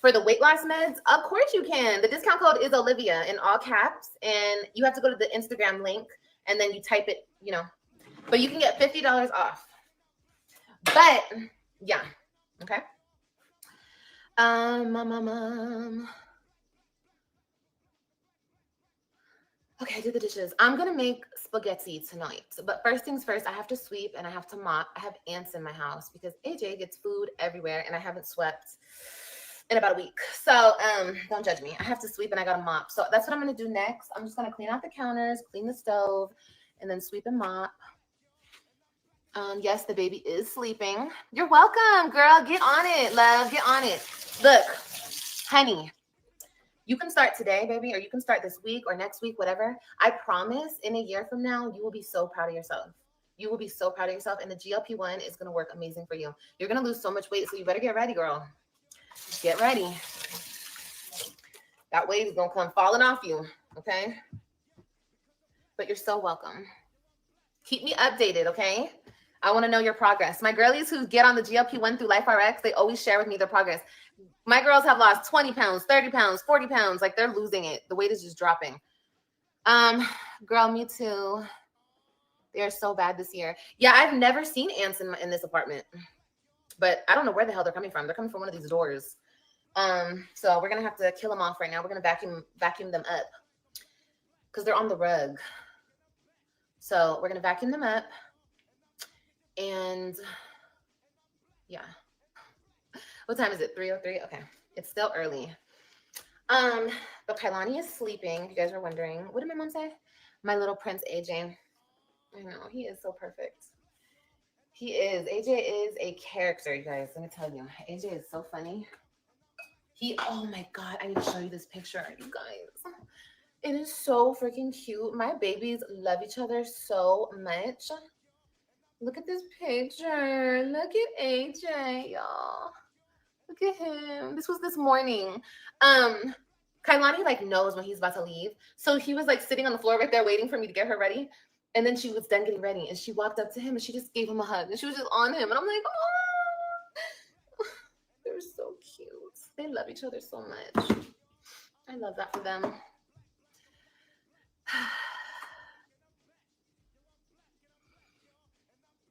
For the weight loss meds, of course you can. The discount code is Olivia in all caps, and you have to go to the Instagram link and then you type it, you know. But you can get $50 off. But yeah, okay. Okay, I did the dishes. I'm gonna make spaghetti tonight. But first things first, I have to sweep and I have to mop. I have ants in my house because AJ gets food everywhere and I haven't swept in about a week. So don't judge me. I have to sweep and I gotta mop. So that's what I'm gonna do next. I'm just gonna clean out the counters, clean the stove, and then sweep and mop. Yes, the baby is sleeping. You're welcome, girl. Get on it, love. Get on it. Look, honey. You can start today, baby, or you can start this week or next week, whatever. I promise in a year from now, you will be so proud of yourself. You will be so proud of yourself, and the GLP-1 is going to work amazing for you. You're going to lose so much weight, so you better get ready, girl. Get ready. That weight is going to come falling off you, okay? But you're so welcome. Keep me updated, okay? I want to know your progress. My girlies who get on the GLP-1 through LifeRx, they always share with me their progress. My girls have lost 20 pounds, 30 pounds, 40 pounds. Like, they're losing it. The weight is just dropping. Girl, me too. They're so bad this year. Yeah, I've never seen ants in this apartment. but I don't know where the hell they're coming from. They're coming from one of these doors. So we're gonna have to kill them off right now. We're gonna vacuum them up because they're on the rug. So we're gonna vacuum them up, and yeah. What time is it? 3:03. Okay, it's still early. But Kailani is sleeping. If you guys are wondering, what did my mom say? My little prince AJ. I know, he is so perfect. He is. AJ is a character, you guys. Let me tell you, AJ is so funny. Oh my God, I need to show you this picture, you guys. It is so freaking cute. My babies love each other so much. Look at this picture. Look at AJ, y'all. Look at him. This was this morning. Kailani like knows when he's about to leave. So he was like sitting on the floor right there waiting for me to get her ready. And then she was done getting ready and she walked up to him and she just gave him a hug. And she was just on him. And I'm like, oh, they're so cute. They love each other so much. I love that for them.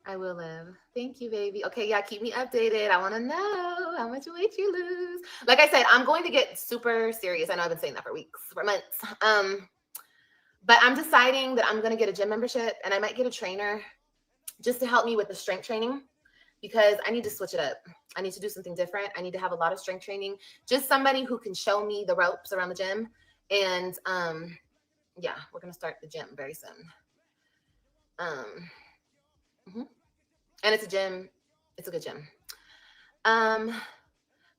I will live. Thank you, baby. Okay, yeah, keep me updated. I want to know how much weight you lose. Like I said, I'm going to get super serious. I know I've been saying that for weeks, for months. But I'm deciding that I'm going to get a gym membership and I might get a trainer just to help me with the strength training because I need to switch it up. I need to do something different. I need to have a lot of strength training. Just somebody who can show me the ropes around the gym. And yeah, we're going to start the gym very soon. And it's a gym. It's a good gym.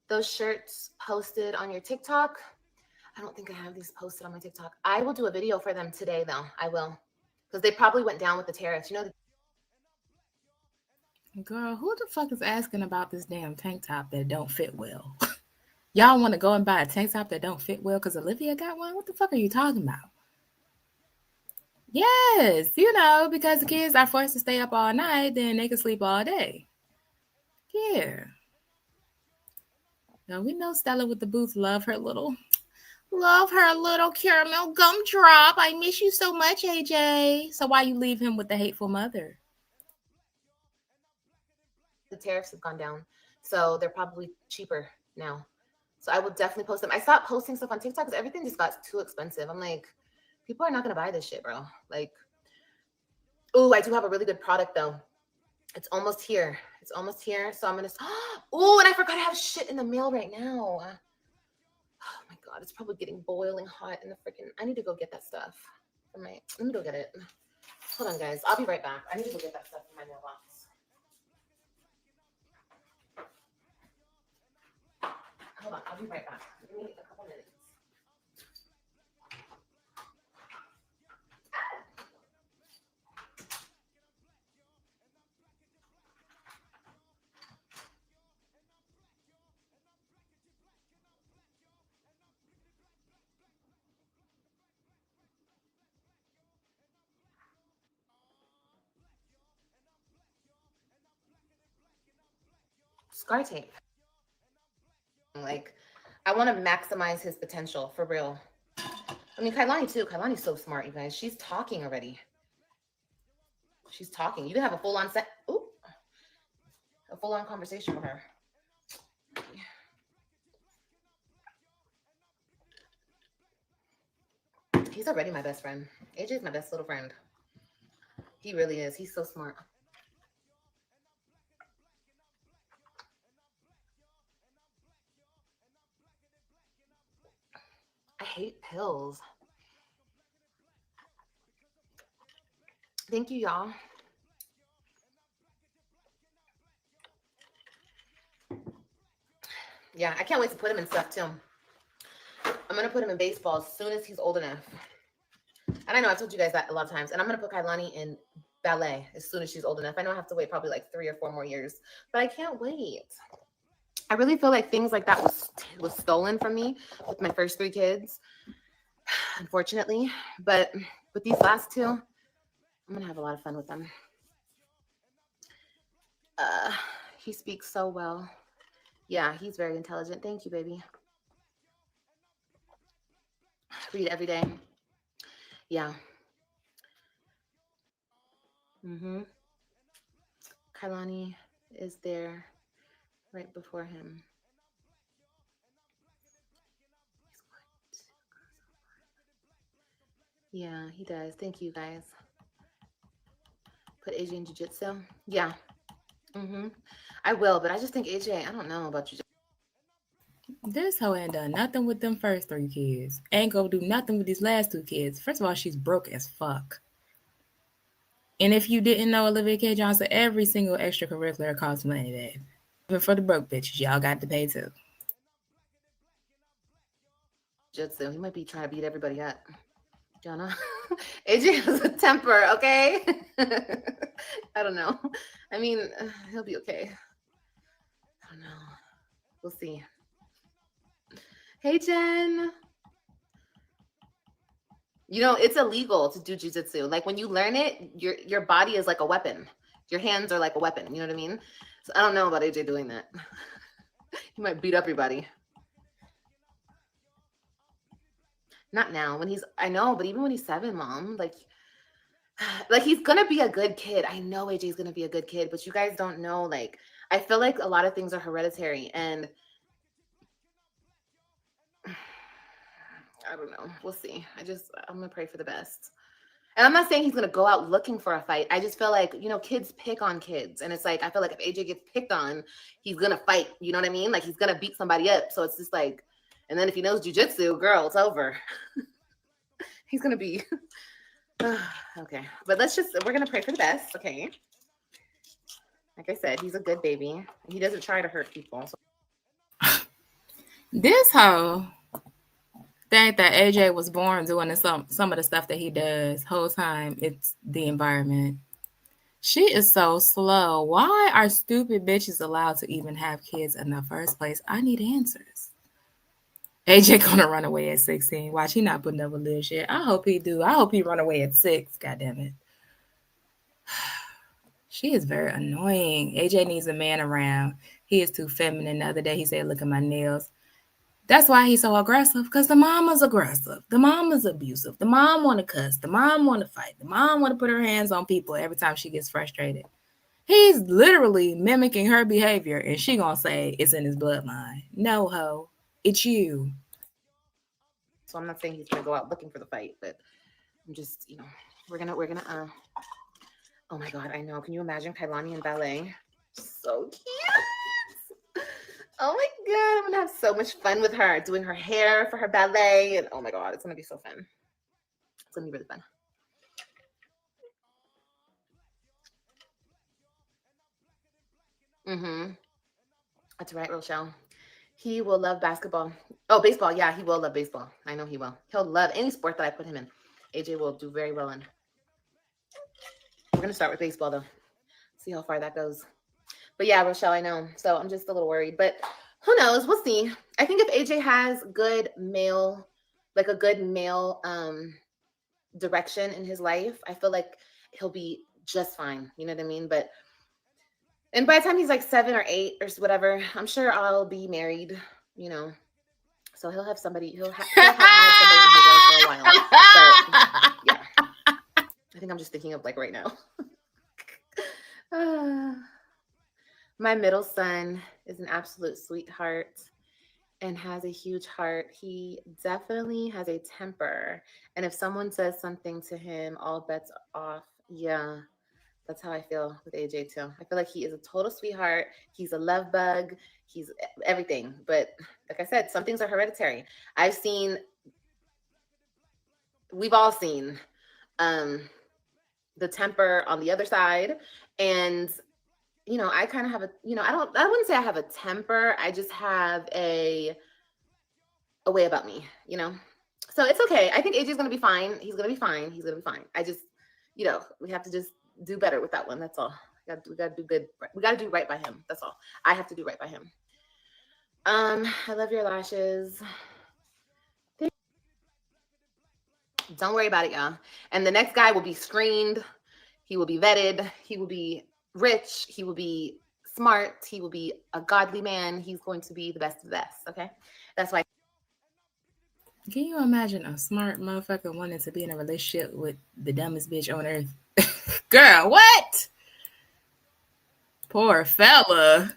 Those shirts posted on your TikTok. I don't think I have these posted on my TikTok. I will do a video for them today, though. I will. Because they probably went down with the tariffs. You know. Girl, who the fuck is asking about this damn tank top that don't fit well? Y'all want to go and buy a tank top that don't fit well because Olivia got one? What the fuck are you talking about? Yes, you know, because the kids are forced to stay up all night, then they can sleep all day. Yeah. Now we know Stella with the boots love her little caramel gumdrop. I miss you so much, AJ. So why you leave him with the hateful mother? The tariffs have gone down, so they're probably cheaper now. So I will definitely post them. I stopped posting stuff on TikTok because everything just got too expensive. I'm like, people are not gonna buy this shit, bro. Like, oh, I do have a really good product though. It's almost here. It's almost here. So I'm gonna. Oh, and I forgot I have shit in the mail right now. Oh my God, it's probably getting boiling hot in the freaking. I need to go get that stuff. Let me go get it. Hold on, guys. I'll be right back. I need to go get that stuff in my mailbox. Hold on, I'll be right back. Give me a couple minutes. Scar tape. Like, I want to maximize his potential for real. I mean, Kailani too. Kailani's so smart, you guys. She's talking already. She's talking. You can have a full-on a full-on conversation with her. He's already my best friend. AJ's my best little friend. He really is. He's so smart. I hate pills. Thank you, y'all. Yeah, I can't wait to put him in stuff too. I'm going to put him in baseball as soon as he's old enough. And I know I've told you guys that a lot of times. And I'm going to put Kailani in ballet as soon as she's old enough. I know I have to wait probably like 3 or 4 more years. But I can't wait. I really feel like things like that was stolen from me with my first 3 kids. Unfortunately. But with these last 2, I'm going to have a lot of fun with them. He speaks so well. Yeah, he's very intelligent. Thank you, baby. Read every day. Yeah. Kailani is there right before him. Yeah, he does. Thank you, guys. Put AJ in jiu-jitsu. Yeah. I will, but I just think AJ, I don't know about jiu-jitsu. This hoe ain't done nothing with them first 3 kids. Ain't gonna do nothing with these last 2 kids. First of all, she's broke as fuck. And if you didn't know, Olivia K. Johnson, every single extracurricular costs money, babe. Even for the broke bitches, y'all got to pay too. Jiu-jitsu. He might be trying to beat everybody up. Y'all know? AJ has a temper, okay? I don't know. I mean, he'll be okay. I don't know. We'll see. Hey, Jen. You know, it's illegal to do jiu-jitsu. Like when you learn it, your body is like a weapon. Your hands are like a weapon. You know what I mean? So I don't know about AJ doing that. He might beat up everybody. Not now. When he's, I know, but even when he's 7, Mom, like he's gonna be a good kid. I know AJ's gonna be a good kid, but you guys don't know. Like, I feel like a lot of things are hereditary, and I don't know. We'll see. I'm gonna pray for the best. And I'm not saying he's gonna go out looking for a fight. I just feel like, you know, kids pick on kids, and it's like I feel like if AJ gets picked on, he's gonna fight. You know what I mean? Like he's gonna beat somebody up. So it's just like, and then if he knows jiu-jitsu, girl, it's over. He's gonna be okay. But we're gonna pray for the best. Okay. Like I said, he's a good baby. He doesn't try to hurt people. So. This hoe think that AJ was born doing some of the stuff that he does. Whole time it's the environment. She is so slow. Why are stupid bitches allowed to even have kids in the first place? I need answers. AJ gonna run away at 16. Watch, he not putting up with little shit. I hope he do. I hope he run away at 6. God damn it. She is very annoying. AJ needs a man around. He is too feminine. The other day he said, look at my nails. That's why he's so aggressive, because the mama's aggressive. The mama's abusive. The mom want to cuss. The mom want to fight. The mom want to put her hands on people every time she gets frustrated. He's literally mimicking her behavior, and she gonna say it's in his bloodline. No, ho. It's you. So I'm not saying he's gonna go out looking for the fight, but I'm just, you know, we're gonna oh my God, I know. Can you imagine Kailani in ballet? So cute. Oh my God, I'm gonna have so much fun with her, doing her hair for her ballet. And oh my God, it's gonna be so fun. It's gonna be really fun. That's right, Rochelle. He will love basketball. Oh, baseball. Yeah, he will love baseball. I know he will. He'll love any sport that I put him in. AJ will do very well in. We're gonna start with baseball though. See how far that goes. But yeah, Rochelle, I know. So I'm just a little worried, but who knows? We'll see. I think if AJ has good male, like a good male direction in his life, I feel like he'll be just fine. You know what I mean? And by the time he's like 7 or 8 or whatever, I'm sure I'll be married, you know. So he'll have somebody, he'll have somebody in his life for a while. But yeah, I think I'm just thinking of like right now. My middle son is an absolute sweetheart and has a huge heart. He definitely has a temper. And if someone says something to him, all bets are off. Yeah, that's how I feel with AJ too. I feel like he is a total sweetheart. He's a love bug. He's everything. But like I said, some things are hereditary. We've all seen the temper on the other side. And you know, I kind of have I wouldn't say I have a temper. I just have a way about me, you know? So it's okay. I think AJ's going to be fine. He's going to be fine. He's going to be fine. I just, you know, we have to just do better with that one. That's all. We got to do good. We got to do right by him. That's all. I have to do right by him. I love your lashes. Don't worry about it, y'all. And the next guy will be screened. He will be vetted. He will be rich. He will be smart. He will be a godly man. He's going to be the best of the best. Okay. That's why. Can you imagine a smart motherfucker wanting to be in a relationship with the dumbest bitch on earth? Girl, what? Poor fella.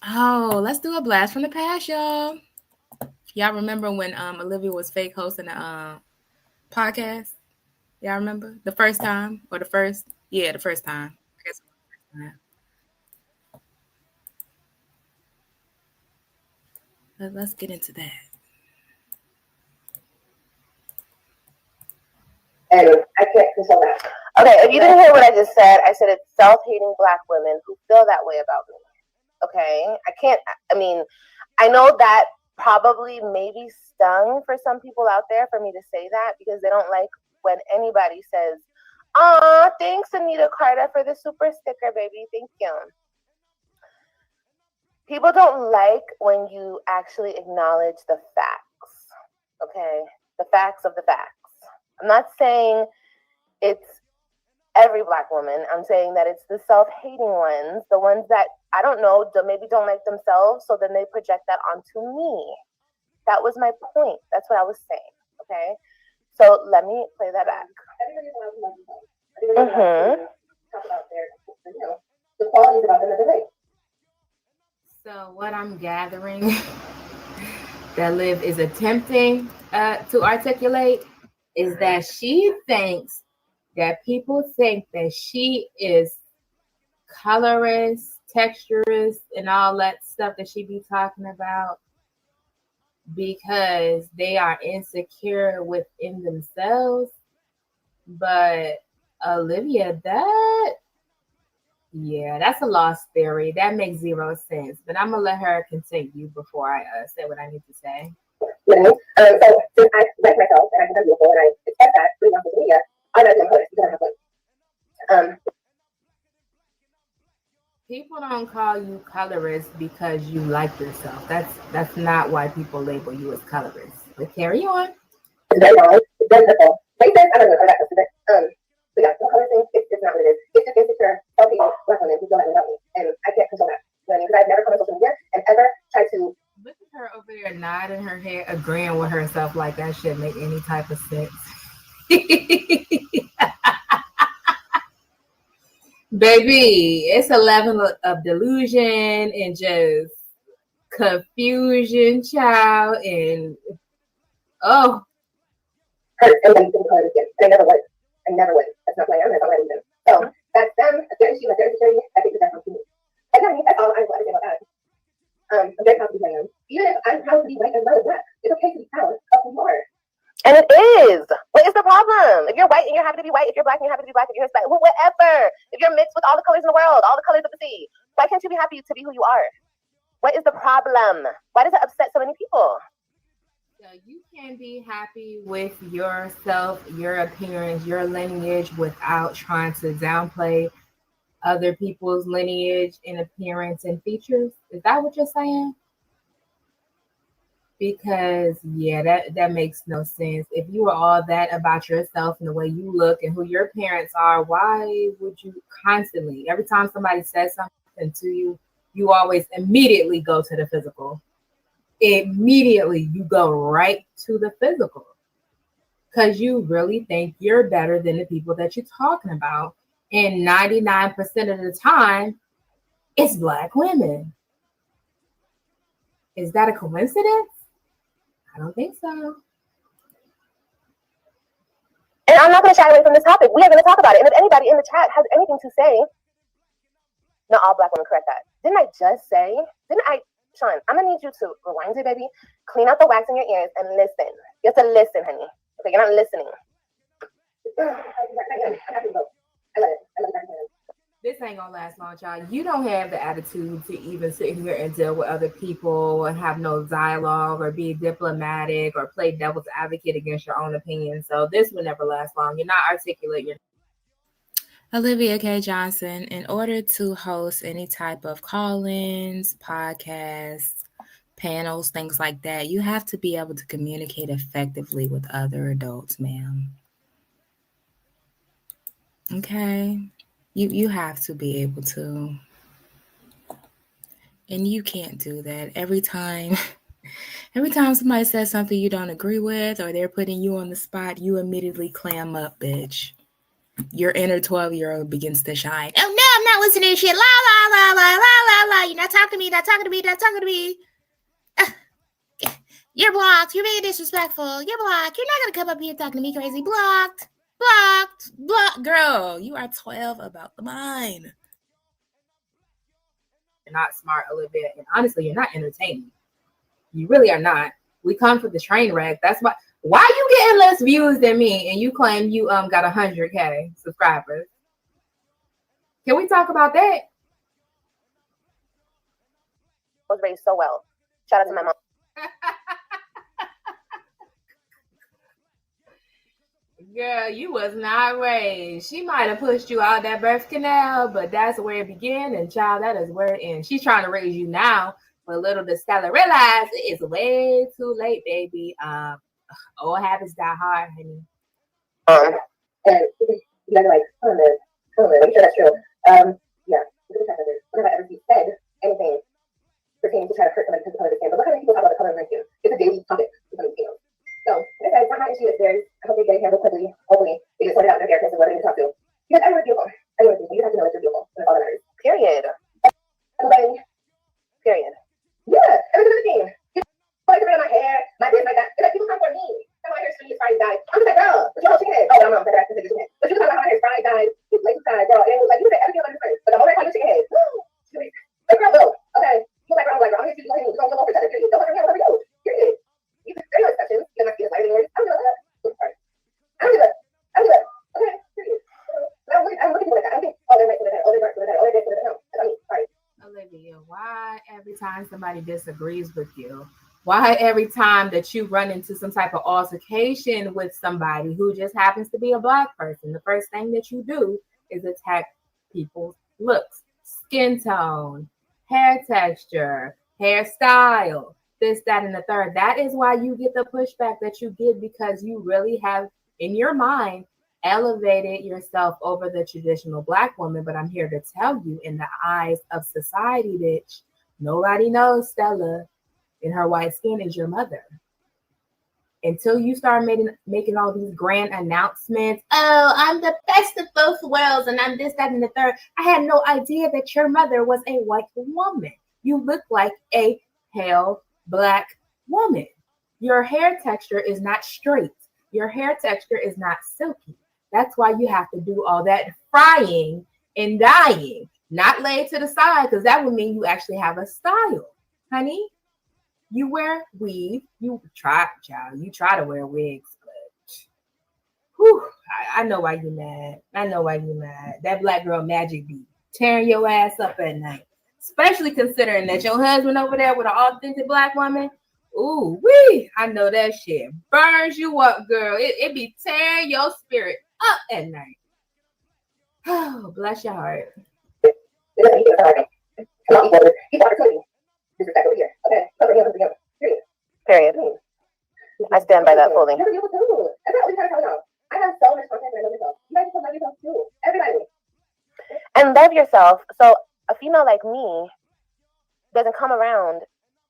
Oh, let's do a blast from the past, y'all. Y'all remember when Olivia was fake hosting a podcast? Y'all remember the first time or the first? Yeah, the first time. I guess it was the first time. Let's get into that. And I can't control that. Okay, if you didn't hear what I just said, I said it's self-hating Black women who feel that way about me. Okay, I know that probably maybe stung for some people out there for me to say that because they don't like when anybody says, "Aw, thanks, Anita Carter, for the super sticker, baby. Thank you." People don't like when you actually acknowledge the facts. Okay, the facts of the facts. I'm not saying it's every Black woman. I'm saying that it's the self-hating ones, the ones that, I don't know, maybe don't like themselves, so then they project that onto me. That was my point. That's what I was saying, okay? So let me play that back. Talk about the qualities about them that they like. So what I'm gathering that Liv is attempting to articulate is that she thinks that people think that she is colorist, texturist, and all that stuff that she be talking about because they are insecure within themselves. But Olivia, that's a lost theory. That makes zero sense. But I'm gonna let her continue before I say what I need to say. So since I like myself and I think I'm beautiful and I expect that putting on social media, I'm not gonna post because I have one. People don't call you colorist because you like yourself. That's not why people label you as colorist. But carry on. It's very wrong. It's very hurtful. Makes sense. I don't know. But yeah, the color thing, it's not what it is. It's just insecure, self-hating Black women who feel that way about me, and I can't control that. You know what I mean? Because I've never come on social media and ever tried to. Look at her over there nodding her head, agreeing with herself like that shouldn't make any type of sense. Baby, it's a level of delusion and just confusion, child, and hurt and then to color again. And I never would. That's not who I am. That's not what I do. So that's them. Their issue, their insecurity. I think that's from me. Again, that's all I want to say about that. I'm very proud to be who I am. Even if I'm proud to be white as well as Black, it's okay to be proud of who you are. And it is. What is the problem? If you're white and you're happy to be white, if you're Black and you're happy to be Black, if you're Hispanic, whatever. If you're mixed with all the colors in the world, all the colors of the sea, why can't you be happy to be who you are? What is the problem? Why does it upset so many people? So you can be happy with yourself, your appearance, your lineage without trying to downplay other people's lineage and appearance and features. Is that what you're saying? Because that makes no sense. If you were all that about yourself and the way you look and who your parents are, why would you constantly, every time somebody says something to you, you always immediately go to the physical? Immediately you go right to the physical because you really think you're better than the people that you're talking about. And 99% of the time, it's Black women. Is that a coincidence? I don't think so. And I'm not going to shy away from this topic. We are going to talk about it. And if anybody in the chat has anything to say, not all Black women correct that. Didn't I just say? Sean, I'm going to need you to rewind it, baby. Clean out the wax in your ears and listen. You have to listen, honey. Okay, you're not listening. This ain't gonna last long, y'all. You don't have the attitude to even sit here and deal with other people and have no dialogue or be diplomatic or play devil's advocate against your own opinion. So this will never last long. You're not articulate. Olivia K. Johnson, in order to host any type of call-ins, podcasts, panels, things like that, you have to be able to communicate effectively with other adults, ma'am. Okay? You have to be able to. And you can't do that. Every time somebody says something you don't agree with or they're putting you on the spot, you immediately clam up, bitch. Your inner 12-year-old begins to shine. Oh, no, I'm not listening to shit. La la la la la la la. You're not talking to me. Not talking to me. Not talking to me. You're blocked. You're being disrespectful. You're blocked. You're not gonna come up here talking to me crazy. Blocked. Blocked. Blocked. Girl, you are 12 about the mind. You're not smart, Olivia, and honestly, you're not entertaining. You really are not. We come for the train wreck. That's why you getting less views than me, and you claim you got 100K subscribers. Can we talk about that? I was raised so well. Shout out to my mom. Girl, you was not raised. She might have pushed you out that birth canal, but that's where it began, and child, that is where it ends. She's trying to raise you now, but little does Stella realize it is way too late, baby. Old habits die hard, honey. And you guys are like, come on, I'm sure that's true. Yeah, whenever I ever said anything pertaining to try to hurt somebody because of color of the skin, but look how many people talk about the color of their skin. It's a daily topic with some females. So, like I said, it's not my issue. It's theirs. I hope they get it handled quickly. Hopefully, they get sorted out in their therapist and whoever they talk to. Because everyone's beautiful. Everyone's beautiful. You just have to know that you're beautiful. That's all that matters. Period. Everybody. Period. Yeah, everything's the thing. Like around my hair, my this, my that. It's like people come for me. My hair is fried, dyed. I'm just like, girl, but your whole chicken head. Oh, I'm not that chicken head. But you talk about how my hair is fried, dyed, it's lace side, girl. And it was like, you said everything on your face. But the whole time your chicken head. Like, girl, go. Okay. You like, I'm like, I'm here to do anything. We're going to go over each other. Period. Don't let me know where we go. Period. There are no exceptions. You're not feeling like anymore. I don't give a fuck. I don't give a fuck. I don't give a fuck. Okay. Period. I'm looking for that. I don't think, oh, they're right for that. Oh, they're right for that. Oh, they're right for that. No. I mean, sorry. Olivia, why every time somebody disagrees with you? Why every time that you run into some type of altercation with somebody who just happens to be a Black person, the first thing that you do is attack people's looks, skin tone, hair texture, hairstyle, this, that, and the third? That is why you get the pushback that you get, because you really have, in your mind, elevated yourself over the traditional Black woman. But I'm here to tell you, in the eyes of society, bitch, nobody knows Stella in her white skin is your mother. Until you start making all these grand announcements, oh, I'm the best of both worlds, and I'm this, that, and the third. I had no idea that your mother was a white woman. You look like a pale Black woman. Your hair texture is not straight. Your hair texture is not silky. That's why you have to do all that frying and dyeing, not lay to the side, because that would mean you actually have a style, honey. You wear weave. You try to wear wigs, but whew, I know why you're mad. I know why you're mad. That Black girl magic be tearing your ass up at night, especially considering that your husband over there with an authentic Black woman. Ooh, wee! I know that shit burns you up, girl. It be tearing your spirit up at night. Oh, bless your heart. Period. I stand by that fully. I have so much content that I love myself. You guys can love yourself too. Everybody. And love yourself. So a female like me doesn't come around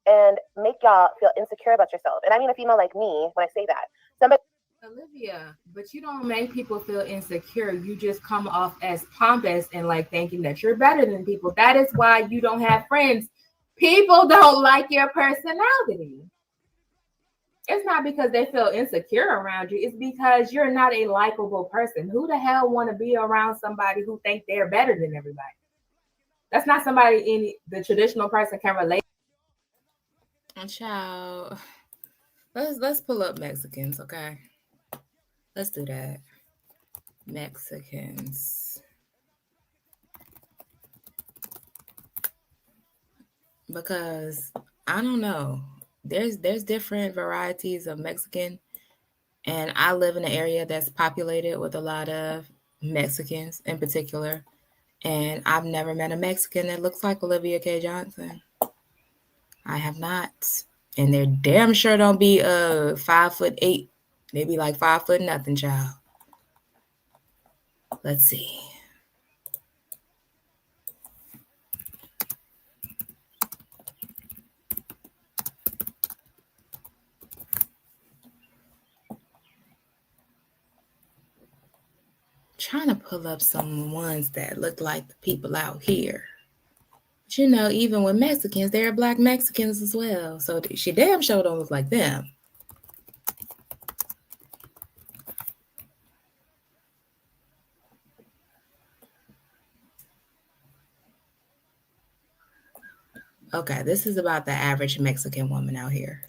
and make y'all feel insecure about yourself. And I mean a female like me when I say that. Somebody. Olivia, but you don't make people feel insecure. You just come off as pompous and like thinking that you're better than people. That is why you don't have friends. People don't like your personality. It's not because they feel insecure around you. It's because you're not a likable person. Who the hell want to be around somebody who think they're better than everybody? That's not somebody the traditional person can relate. Child, let's pull up Mexicans, okay? Let's do that. Mexicans. Because I don't know. There's different varieties of Mexican, and I live in an area that's populated with a lot of Mexicans in particular. And I've never met a Mexican that looks like Olivia K. Johnson. I have not. And they're damn sure don't be 5'8". They be like 5 foot nothing, child. Let's see. trying to pull up some ones that look like the people out here. But you know, even with Mexicans, there are black Mexicans as well. So she damn sure don't look like them. Okay, this is about the average Mexican woman out here.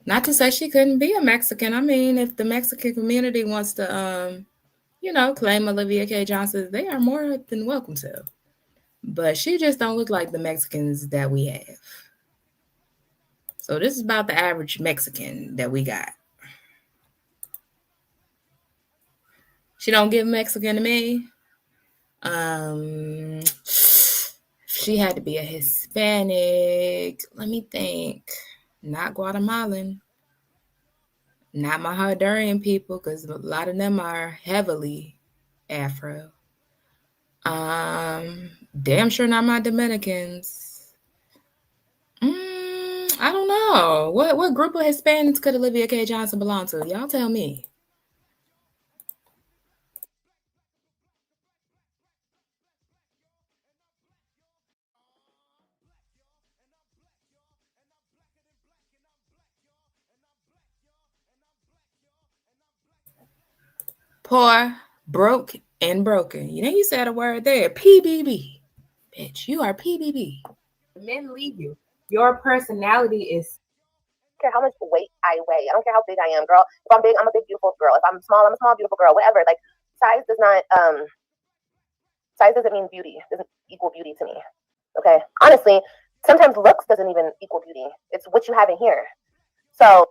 Not to say she couldn't be a Mexican. I mean, if the Mexican community wants to, you know, claim Olivia K. Johnson, they are more than welcome to. But she just don't look like the Mexicans that we have. So this is about the average Mexican that we got. She don't give Mexican to me. She had to be a Hispanic. Let me think. Not Guatemalan. Not my Honduran people, because a lot of them are heavily Afro. Damn sure not my Dominicans. I don't know. What group of Hispanics could Olivia K. Johnson belong to? Y'all tell me. Poor, broke, and broken. You know, you said a word there. PBB. Bitch, you are PBB. Men leave you. Your personality is. I don't care how much weight I weigh. I don't care how big I am, girl. If I'm big, I'm a big, beautiful girl. If I'm small, I'm a small, beautiful girl. Whatever. Like, size doesn't mean beauty. It doesn't equal beauty to me. Okay? Honestly, sometimes looks doesn't even equal beauty. It's what you have in here. So.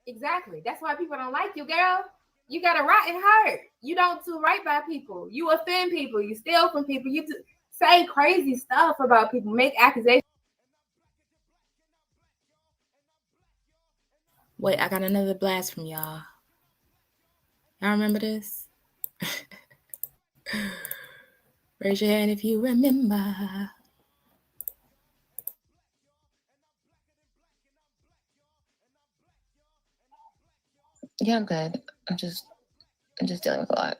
Exactly. That's why people don't like you, girl. You got a rotten heart. You don't do right by people. You offend people. You steal from people. You say crazy stuff about people. Make accusations. Wait, I got another blast from y'all. Y'all remember this? Raise your hand if you remember. Yeah, I'm good. I'm just dealing with a lot.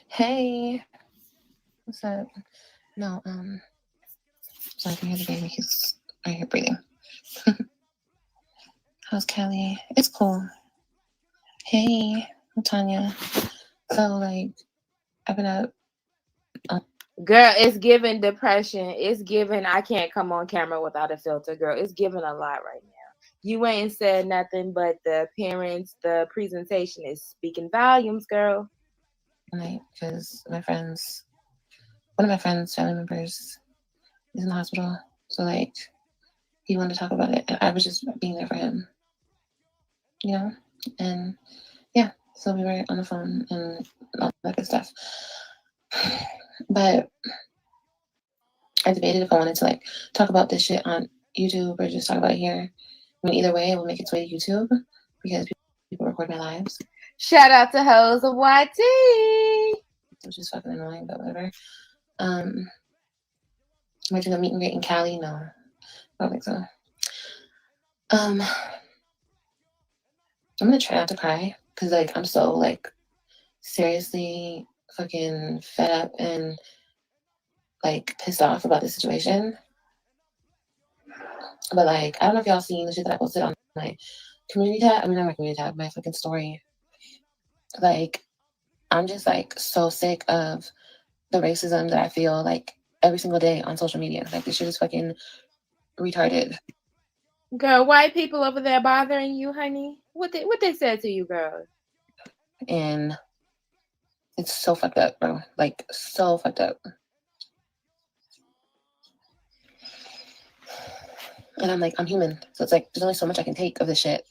Hey, what's up? No, so I can hear the baby. He's right here breathing. How's Kelly? It's cool. Hey, I'm Tanya. So like, I've been up. Girl, it's giving depression. It's giving I can't come on camera without a filter, girl. It's giving a lot right now. You ain't said nothing, but the appearance, the presentation is speaking volumes, girl. Like, because one of my friends' family members is in the hospital. So like, he wanted to talk about it, and I was just being there for him, you know? And yeah, so we were on the phone and all that good stuff. But I debated if I wanted to like talk about this shit on YouTube or just talk about it here. I mean, either way, it will make its way to YouTube because people record my lives. Shout out to Hoes of YT, which is fucking annoying, but whatever. Am I doing a meet and greet in Cali? No, I don't think so. I'm gonna try not to cry because like I'm so like seriously fucking fed up and like pissed off about this situation. But like, I don't know if y'all seen the shit that I posted on my community tab. I mean, not my community tab, my fucking story. Like, I'm just like so sick of the racism that I feel like every single day on social media. Like, this shit is fucking retarded. Girl, white people over there bothering you, honey? What they said to you, girl? And it's so fucked up, bro. Like, so fucked up. And I'm like, I'm human. So it's like, there's only so much I can take of this shit.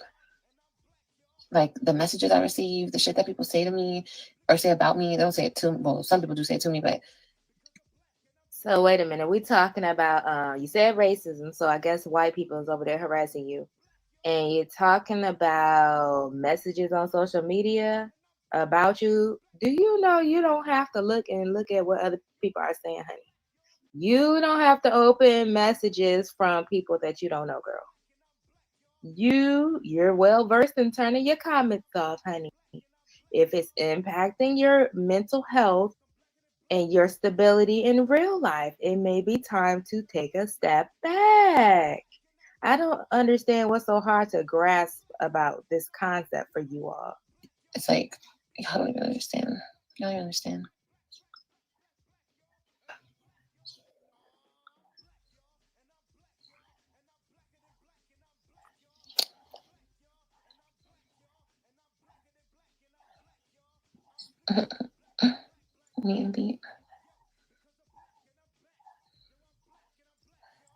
Like, the messages I receive, the shit that people say to me or say about me, they don't say it to me. Well, some people do say it to me, but. So wait a minute. We talking about, you said racism. So I guess white people is over there harassing you. And you're talking about messages on social media about you. Do you know you don't have to look at what other people are saying, honey? You don't have to open messages from people that you don't know, girl. You're well versed in turning your comments off, honey. If it's impacting your mental health and your stability in real life, it may be time to take a step back. I don't understand what's so hard to grasp about this concept for you all. It's like, y'all don't even understand. Y'all don't even understand. Maybe.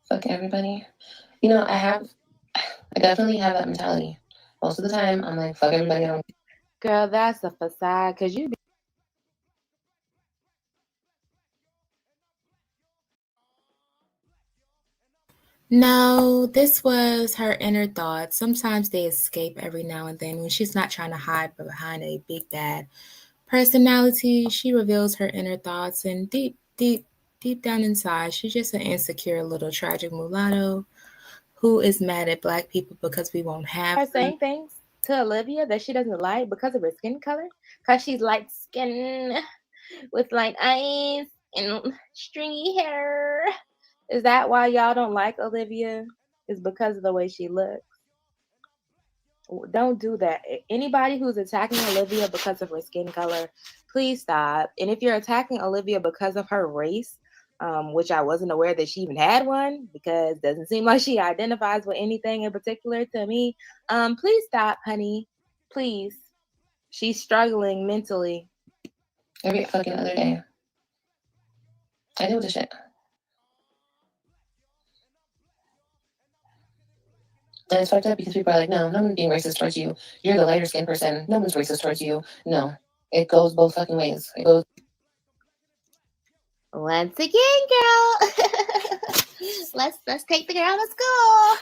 Fuck everybody. You know, I definitely have that mentality. Most of the time, I'm like, fuck everybody. I don't. Girl, that's a facade because you. No, this was her inner thoughts. Sometimes they escape every now and then when she's not trying to hide behind a big bad personality. She reveals her inner thoughts, and deep down inside, she's just an insecure little tragic mulatto who is mad at Black people because we won't have Her saying things to Olivia that she doesn't like because of her skin color, because she's light skin with light eyes and stringy hair. Is that why y'all don't like Olivia? Is because of the way she looks? Don't do that. Anybody who's attacking Olivia because of her skin color, please stop. And if you're attacking Olivia because of her race, which I wasn't aware that she even had one, because it doesn't seem like she identifies with anything in particular to me, please stop, honey. Please. She's struggling mentally. Every fucking other day. I deal with this shit. And it's fucked up because people are like, no one's being racist towards you. You're the lighter skinned person. No one's racist towards you. No. It goes both fucking ways. It goes. Once again, girl. let's take the girl to school.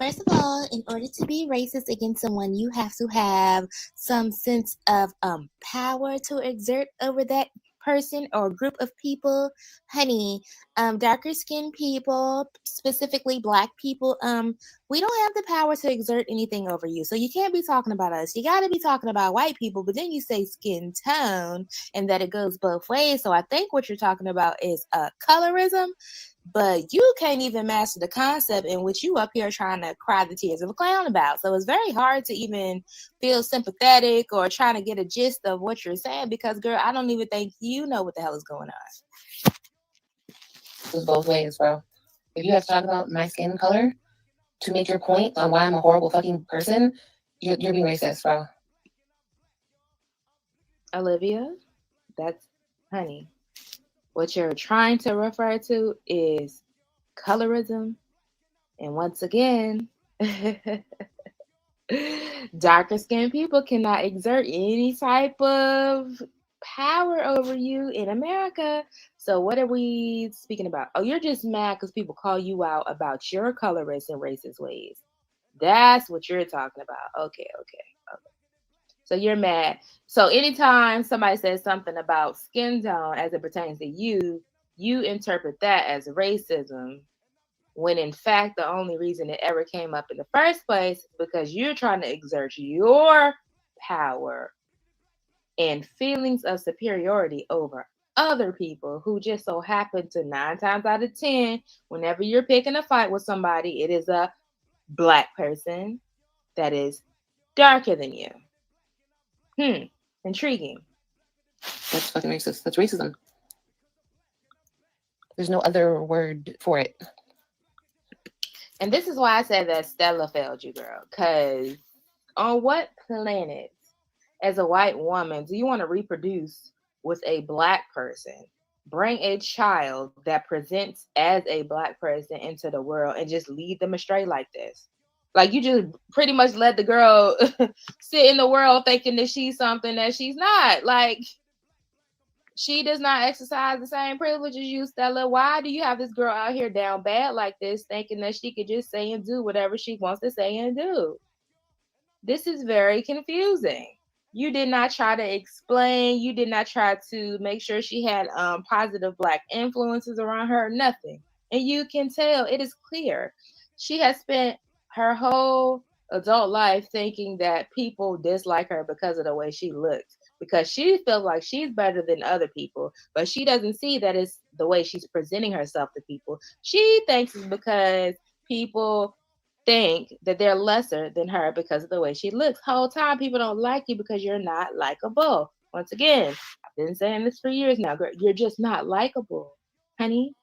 First of all, in order to be racist against someone, you have to have some sense of power to exert over that person or group of people. Honey, darker skinned people, specifically Black people, we don't have the power to exert anything over you. So you can't be talking about us. You got to be talking about white people, but then you say skin tone and that it goes both ways. So I think what you're talking about is colorism. But you can't even master the concept in which you up here trying to cry the tears of a clown about. So it's very hard to even feel sympathetic or trying to get a gist of what you're saying because, girl, I don't even think you know what the hell is going on. It goes both ways, bro. If you have to talk about my skin color to make your point on why I'm a horrible fucking person, you're being racist, bro. Olivia, that's honey. What you're trying to refer to is colorism. And once again, darker skinned people cannot exert any type of power over you in America. So what are we speaking about? Oh, you're just mad because people call you out about your colorist and racist ways. That's what you're talking about. Okay. So you're mad. So anytime somebody says something about skin tone as it pertains to you, you interpret that as racism, when in fact the only reason it ever came up in the first place is because you're trying to exert your power and feelings of superiority over other people who just so happen to 9 times out of 10, whenever you're picking a fight with somebody, it is a Black person that is darker than you. Intriguing. That's fucking racist. That's racism. There's no other word for it. And this is why I said that Stella failed you, girl. Because on what planet, as a white woman, do you want to reproduce with a Black person? Bring a child that presents as a Black person into the world and just lead them astray like this? Like, you just pretty much let the girl sit in the world thinking that she's something that she's not. Like, she does not exercise the same privilege as you, Stella. Why do you have this girl out here down bad like this, thinking that she could just say and do whatever she wants to say and do? This is very confusing. You did not try to explain. You did not try to make sure she had positive Black influences around her. Nothing. And you can tell, it is clear. She has spent her whole adult life thinking that people dislike her because of the way she looks, because she feels like she's better than other people, but she doesn't see that it's the way she's presenting herself to people. She thinks it's because people think that they're lesser than her because of the way she looks. Whole time people don't like you because you're not likable. Once again, I've been saying this for years now, girl. You're just not likable, honey.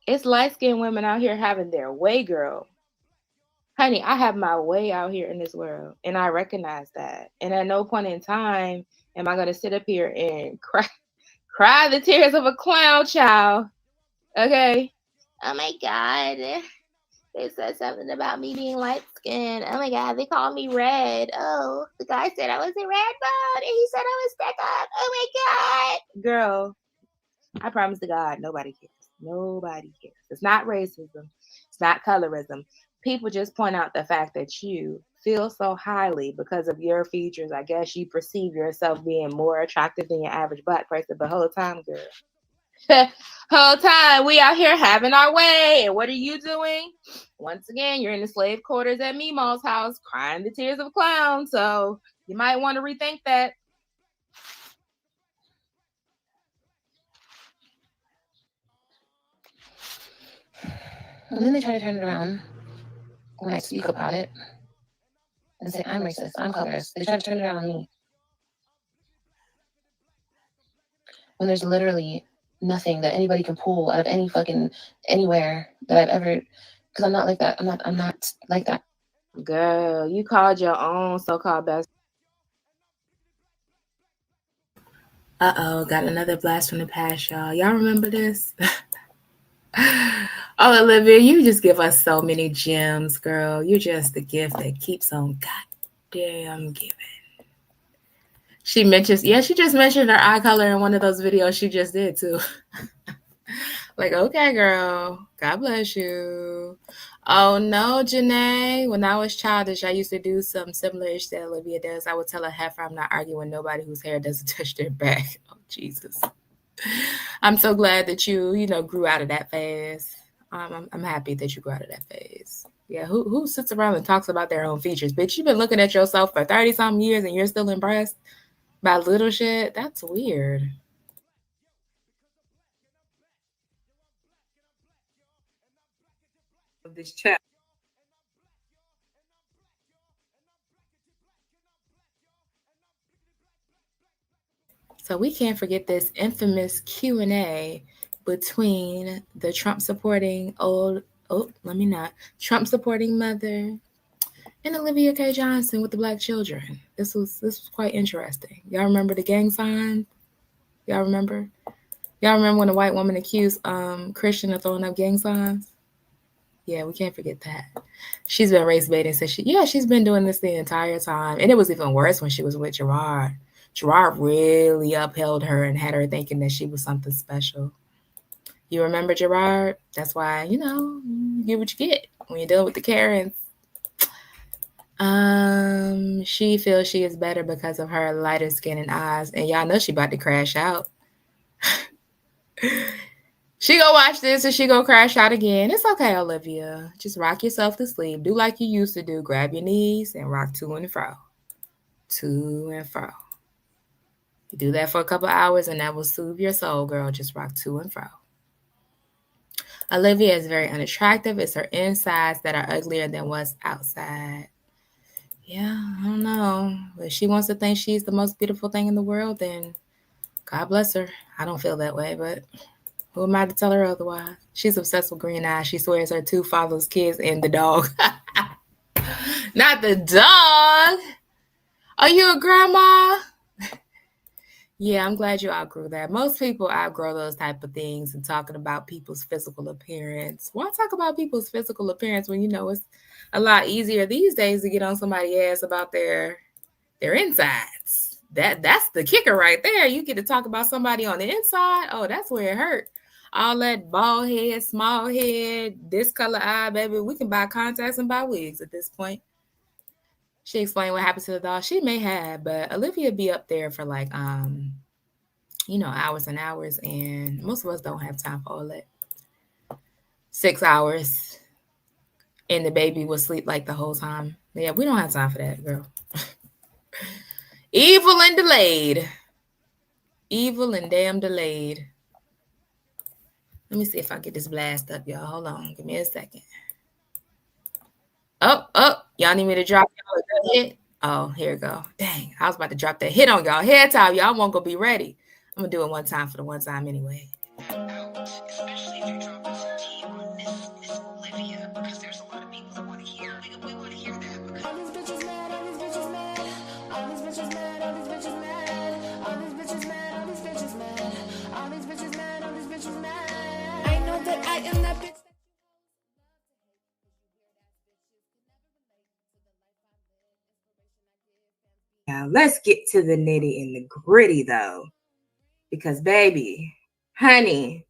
It's light-skinned women out here having their way, girl. Honey, I have my way out here in this world, and I recognize that. And at no point in time am I gonna sit up here and cry the tears of a clown, child. Okay. Oh my God. They said something about me being light skinned. Oh my God, they called me red. Oh, the guy said I was in red mode and he said I was stuck up. Oh my God. Girl, I promise to God, nobody cares. Nobody cares. It's not racism. It's not colorism. People just point out the fact that you feel so highly because of your features. I guess you perceive yourself being more attractive than your average Black person, but whole time, girl. Whole time we out here having our way. And what are you doing? Once again, you're in the slave quarters at Meemaw's house, crying the tears of a clown. So you might want to rethink that. And then they try to turn it around when I speak about it and say I'm racist, I'm colorist. They try to turn it around on me. When there's literally nothing that anybody can pull out of any fucking anywhere that I've ever, because I'm not like that. I'm not like that. Girl, you called your own so-called best. Uh-oh, got another blast from the past, y'all. Y'all remember this? Oh, Olivia, you just give us so many gems, girl. You're just the gift that keeps on goddamn giving. She mentions, yeah, she just mentioned her eye color in one of those videos she just did too. Like, okay, girl, God bless you. Oh no, Janae. When I was childish, I used to do something similar-ish that Olivia does. I would tell a heifer I'm not arguing with nobody whose hair doesn't touch their back. Oh, Jesus. I'm so glad that you grew out of that phase. I'm happy that you grew out of that phase. Yeah, who sits around and talks about their own features? Bitch, you've been looking at yourself for 30-something years and you're still impressed by little shit? That's weird. This chat. So we can't forget this infamous Q&A between the Trump supporting mother and Olivia K. Johnson with the Black children. This was quite interesting. Y'all remember the gang sign? Y'all remember? Y'all remember when a white woman accused Christian of throwing up gang signs? Yeah, we can't forget that. She's been race baiting since she's been doing this the entire time. And it was even worse when she was with Gerard. Gerard really upheld her and had her thinking that she was something special. You remember Gerard? That's why, you get what you get when you deal with the Karens. She feels she is better because of her lighter skin and eyes. And y'all know she about to crash out. She go watch this and she go crash out again. It's okay, Olivia. Just rock yourself to sleep. Do like you used to do. Grab your knees and rock to and fro. To and fro. You do that for a couple hours and that will soothe your soul, girl. Just rock to and fro. Olivia is very unattractive. It's her insides that are uglier than what's outside. Yeah, I don't know. If she wants to think she's the most beautiful thing in the world, then God bless her. I don't feel that way, but who am I to tell her otherwise? She's obsessed with green eyes. She swears her two fatherless kids and the dog. Not the dog. Are you a grandma? Yeah, I'm glad you outgrew that. Most people outgrow those type of things and talking about people's physical appearance. Why talk about people's physical appearance when it's a lot easier these days to get on somebody's ass about their insides? That's the kicker right there. You get to talk about somebody on the inside. Oh, that's where it hurt. All that bald head, small head, this color eye, baby. We can buy contacts and buy wigs at this point. She explained what happened to the dog. She may have, but Olivia be up there for like hours and hours, and most of us don't have time for all that. 6 hours, and the baby will sleep like the whole time. Yeah, we don't have time for that, girl. Evil and delayed. Evil and damn delayed. Let me see if I get this blast up, y'all. Hold on. Give me a second. Oh. Y'all need me to drop y'all a good hit? Oh, here we go. Dang. I was about to drop that hit on y'all. Head time. Y'all won't go be ready. I'm going to do it one time for the one time anyway. Especially if you're dropping some tea on Miss Olivia, because there's a lot of people that want to hear. We want to hear that. Because all these bitches mad, all these bitches mad, all these bitches mad, all these bitches mad, all these bitches mad, all these bitches mad, all these bitches mad, all these bitches mad. I know that I am that bitch. Now let's get to the nitty and the gritty though, because baby, honey,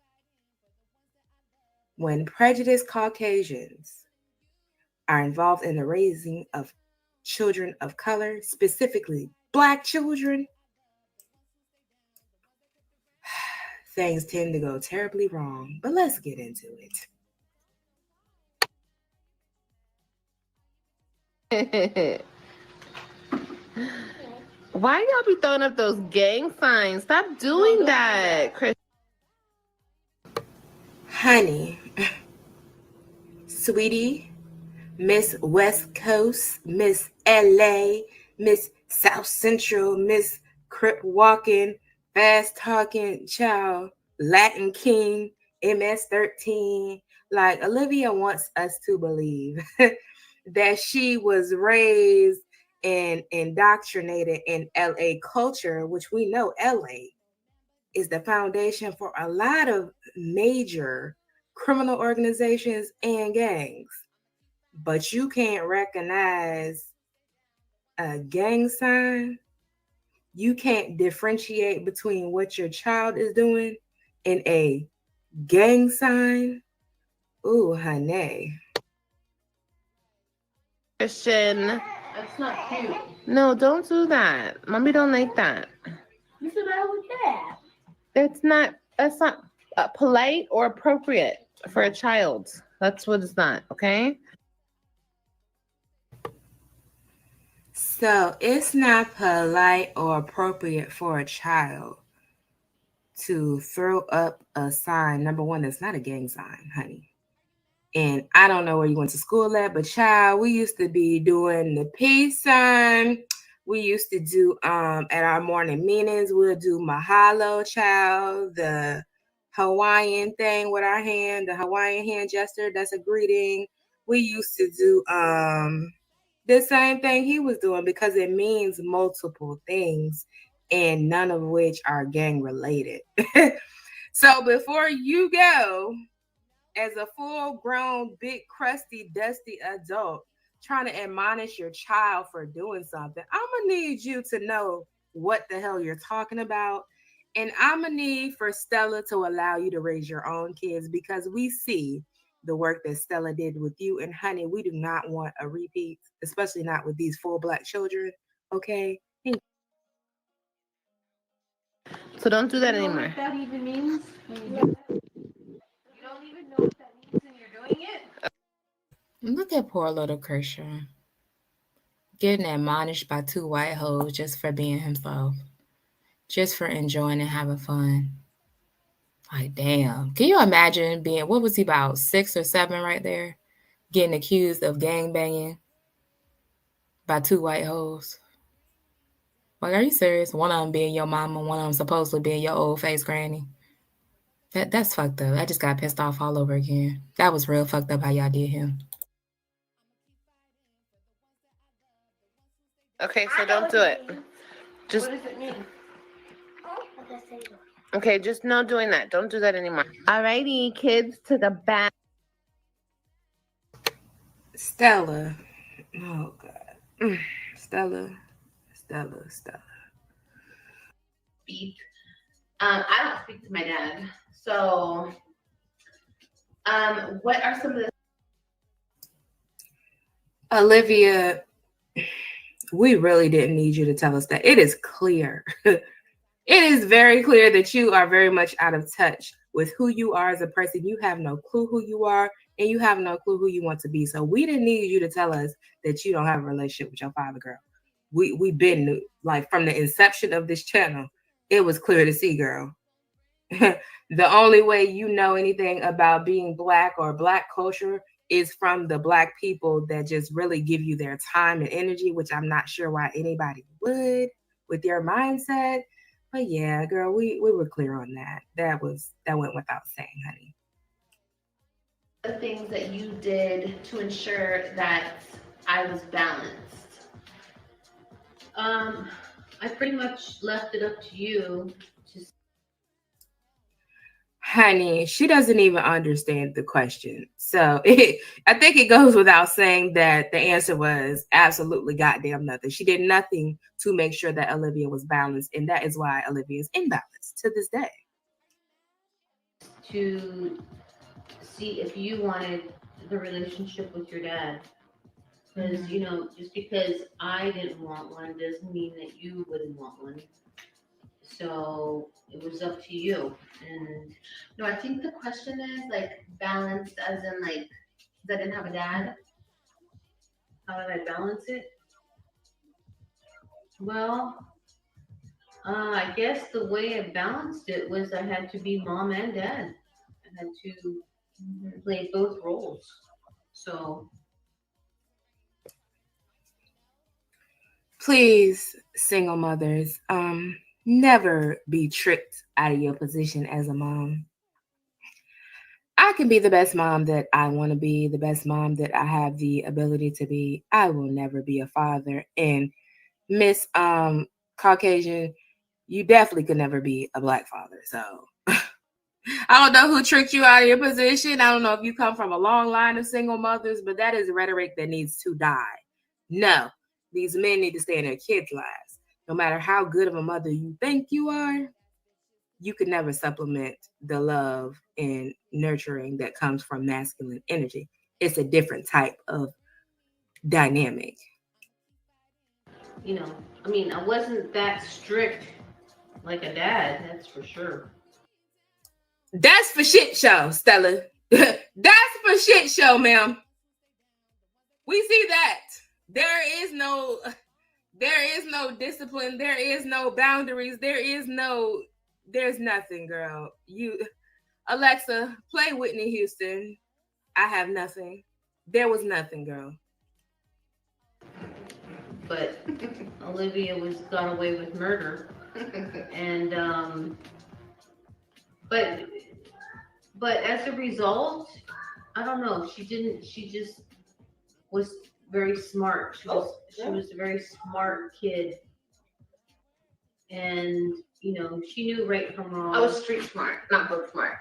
when prejudiced Caucasians are involved in the raising of children of color, specifically Black children, things tend to go terribly wrong. But let's get into it. Why y'all be throwing up those gang signs? Stop doing that, Chris. Honey, sweetie, Miss West Coast, Miss LA, Miss South Central, Miss Crip Walking, Fast Talking Child, Latin King, MS-13. Like, Olivia wants us to believe that she was raised and indoctrinated in LA culture, which we know LA is the foundation for a lot of major criminal organizations and gangs. But you can't recognize a gang sign. You can't differentiate between what your child is doing and a gang sign. Ooh, honey. Christian. That's not cute. No, don't do that. Mommy don't like that. What's the matter with that? That's not polite or appropriate for a child. That's what it's not, okay? So it's not polite or appropriate for a child to throw up a sign. Number one, that's not a gang sign, honey. And I don't know where you went to school at, but child, we used to be doing the peace sign. We used to do at our morning meetings, we'll do mahalo, child, the Hawaiian thing with our hand, the Hawaiian hand gesture, that's a greeting. We used to do the same thing he was doing because it means multiple things and none of which are gang related. So before you go as a full-grown, big, crusty, dusty adult trying to admonish your child for doing something, I'm going to need you to know what the hell you're talking about. And I'm going to need for Stella to allow you to raise your own kids because we see the work that Stella did with you. And honey, we do not want a repeat, especially not with these full Black children. Okay? So don't do that anymore. You know what that even means? You don't even know what that means and you're doing it? Look at poor little Christian. Getting admonished by two white hoes just for being himself. Just for enjoying and having fun. Like, damn. Can you imagine being, what was he, about 6 or 7 right there? Getting accused of gangbanging by two white hoes. Like, are you serious? One of them being your mama, one of them supposedly being your old face granny. That's fucked up. I just got pissed off all over again. That was real fucked up how y'all did him. Okay, so don't do it. Just, what does it mean? okay, just no doing that. Don't do that anymore. Alrighty, kids, to the back. Stella. Oh, God. Stella. Speak. I don't speak to my dad. So, what are some of the... Olivia, We really didn't need you to tell us that. It is clear. It is very clear that you are very much out of touch with who you are as a person. You have no clue who you are, and you have no clue who you want to be. So we didn't need you to tell us that you don't have a relationship with your father, girl. We've been like from the inception of this channel. It was clear to see, girl. The only way you know anything about being Black or Black culture is from the Black people that just really give you their time and energy, which I'm not sure why anybody would with your mindset. But yeah, girl, we were clear on that. That went without saying, honey. The things that you did to ensure that I was balanced. I pretty much left it up to you to. Honey, she doesn't even understand the question. So I think it goes without saying that the answer was absolutely goddamn nothing. She did nothing to make sure that Olivia was balanced, and that is why Olivia is imbalanced to this day. To see if you wanted the relationship with your dad. Because, you know, just because I didn't want one doesn't mean that you wouldn't want one. So it was up to you. And no, I think the question is like balanced as in like, because I didn't have a dad. How did I balance it? Well, I guess the way I balanced it was I had to be mom and dad. I had to play both roles. So please, single mothers, never be tricked out of your position as a mom. I can be the best mom that I want to be, the best mom that I have the ability to be. I will never be a father. And Miss Caucasian, you definitely could never be a Black father. So I don't know who tricked you out of your position. I don't know if you come from a long line of single mothers, but that is rhetoric that needs to die. No, these men need to stay in their kids' lives. No matter how good of a mother you think you are, you could never supplement the love and nurturing that comes from masculine energy. It's a different type of dynamic. you know, I mean, I wasn't that strict like a dad, that's for sure. That's for shit show, Stella. That's for shit show, ma'am. We see that. There is no discipline. There is no boundaries. There's nothing, girl. Alexa, play Whitney Houston. I have nothing. There was nothing, girl. But Olivia got away with murder, and but as a result, I don't know. She didn't. She just was very smart. She was a very smart kid, and you know she knew right from wrong. I was street smart, not book smart.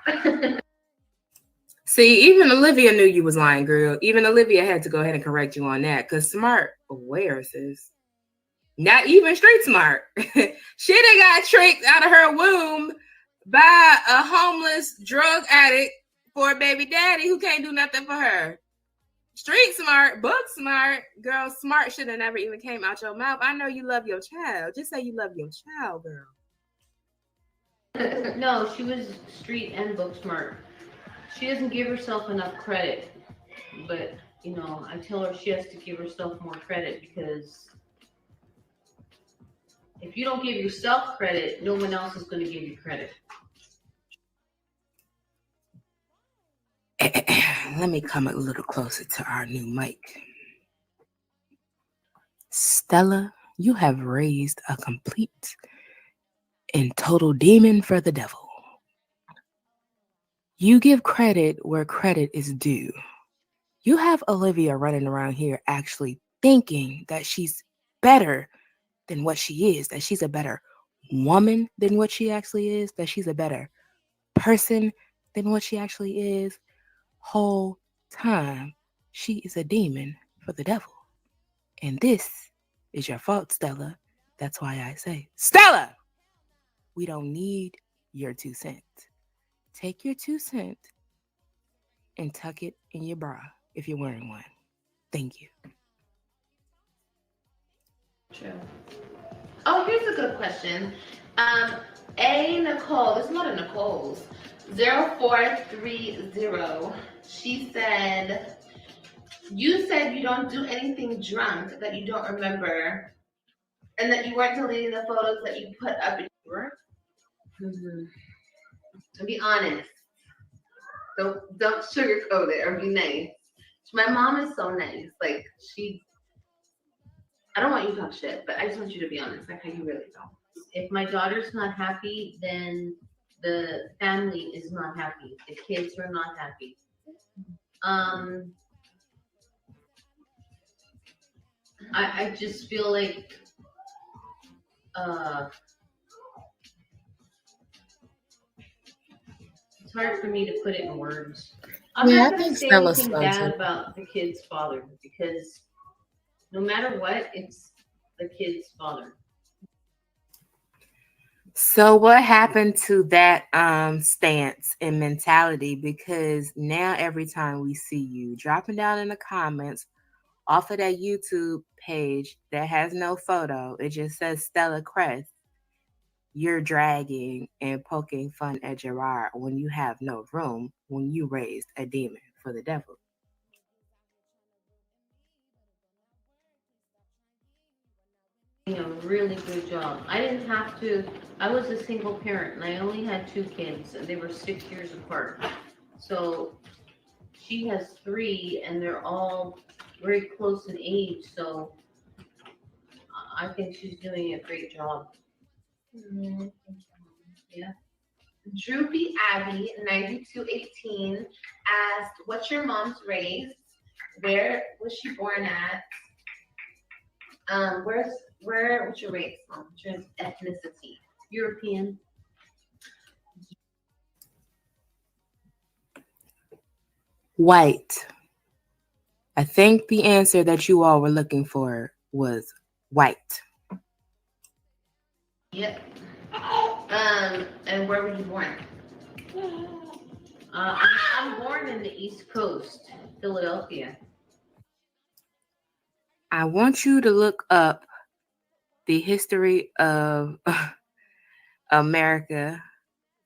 See, even Olivia knew you was lying, girl. Even Olivia had to go ahead and correct you on that. Cause smart, where sis? Not even street smart. She done got tricked out of her womb by a homeless drug addict for a baby daddy who can't do nothing for her. Street smart, book smart, girl. Smart should have never even came out your mouth. I know you love your child. Just say you love your child, girl. No, she was street and book smart. She doesn't give herself enough credit, but you know, I tell her she has to give herself more credit because if you don't give yourself credit, no one else is going to give you credit. Let me come a little closer to our new mic. Stella, you have raised a complete and total demon for the devil. You give credit where credit is due. You have Olivia running around here actually thinking that she's better than what she is, that she's a better woman than what she actually is, that she's a better person than what she actually is. Whole time, she is a demon for the devil. And this is your fault, Stella. That's why I say, Stella, we don't need your 2 cents. Take your 2 cents and tuck it in your bra if you're wearing one. Thank you. True. Oh, here's a good question. A Nicole, there's a lot of Nicoles. 0430. She said, you said you don't do anything drunk that you don't remember, and that you weren't deleting the photos that you put up in your To be honest, don't sugarcoat it or be nice. My mom is so nice. Like I don't want you to talk shit, but I just want you to be honest, like how you really don't. If my daughter's not happy, then the family is not happy. The kids are not happy. I just feel like it's hard for me to put it in words. I'm not going to say anything bad about the kid's father, because no matter what, it's the kid's father. So what happened to that stance and mentality? Because now every time we see you dropping down in the comments off of that YouTube page that has no photo, it just says Stella Crest, you're dragging and poking fun at Gerard when you have no room, when you raised a demon for the devil. A really good job. I didn't have to. I was a single parent and I only had 2 kids, and they were 6 years apart. So she has 3 and they're all very close in age, so I think she's doing a great job. Yeah. Droopy Abby 9218 asked, what's your mom's race? Where was she born at? What's your race, mom? What's your ethnicity? European. White. I think the answer that you all were looking for was white. Yep. And where were you born? I'm born in the East Coast, Philadelphia. I want you to look up the history of America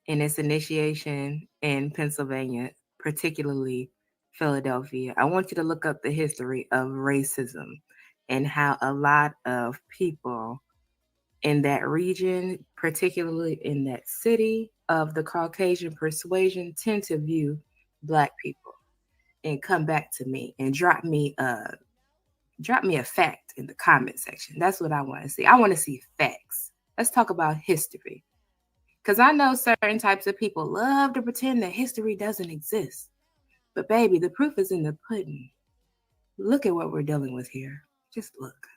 and its initiation in Pennsylvania, particularly Philadelphia. I want you to look up the history of racism and how a lot of people in that region, particularly in that city of the Caucasian persuasion, tend to view Black people. And come back to me and drop me a fact in the comment section. That's what I want to see. I want to see facts. Let's talk about history. Because I know certain types of people love to pretend that history doesn't exist. But baby, the proof is in the pudding. Look at what we're dealing with here. Just look.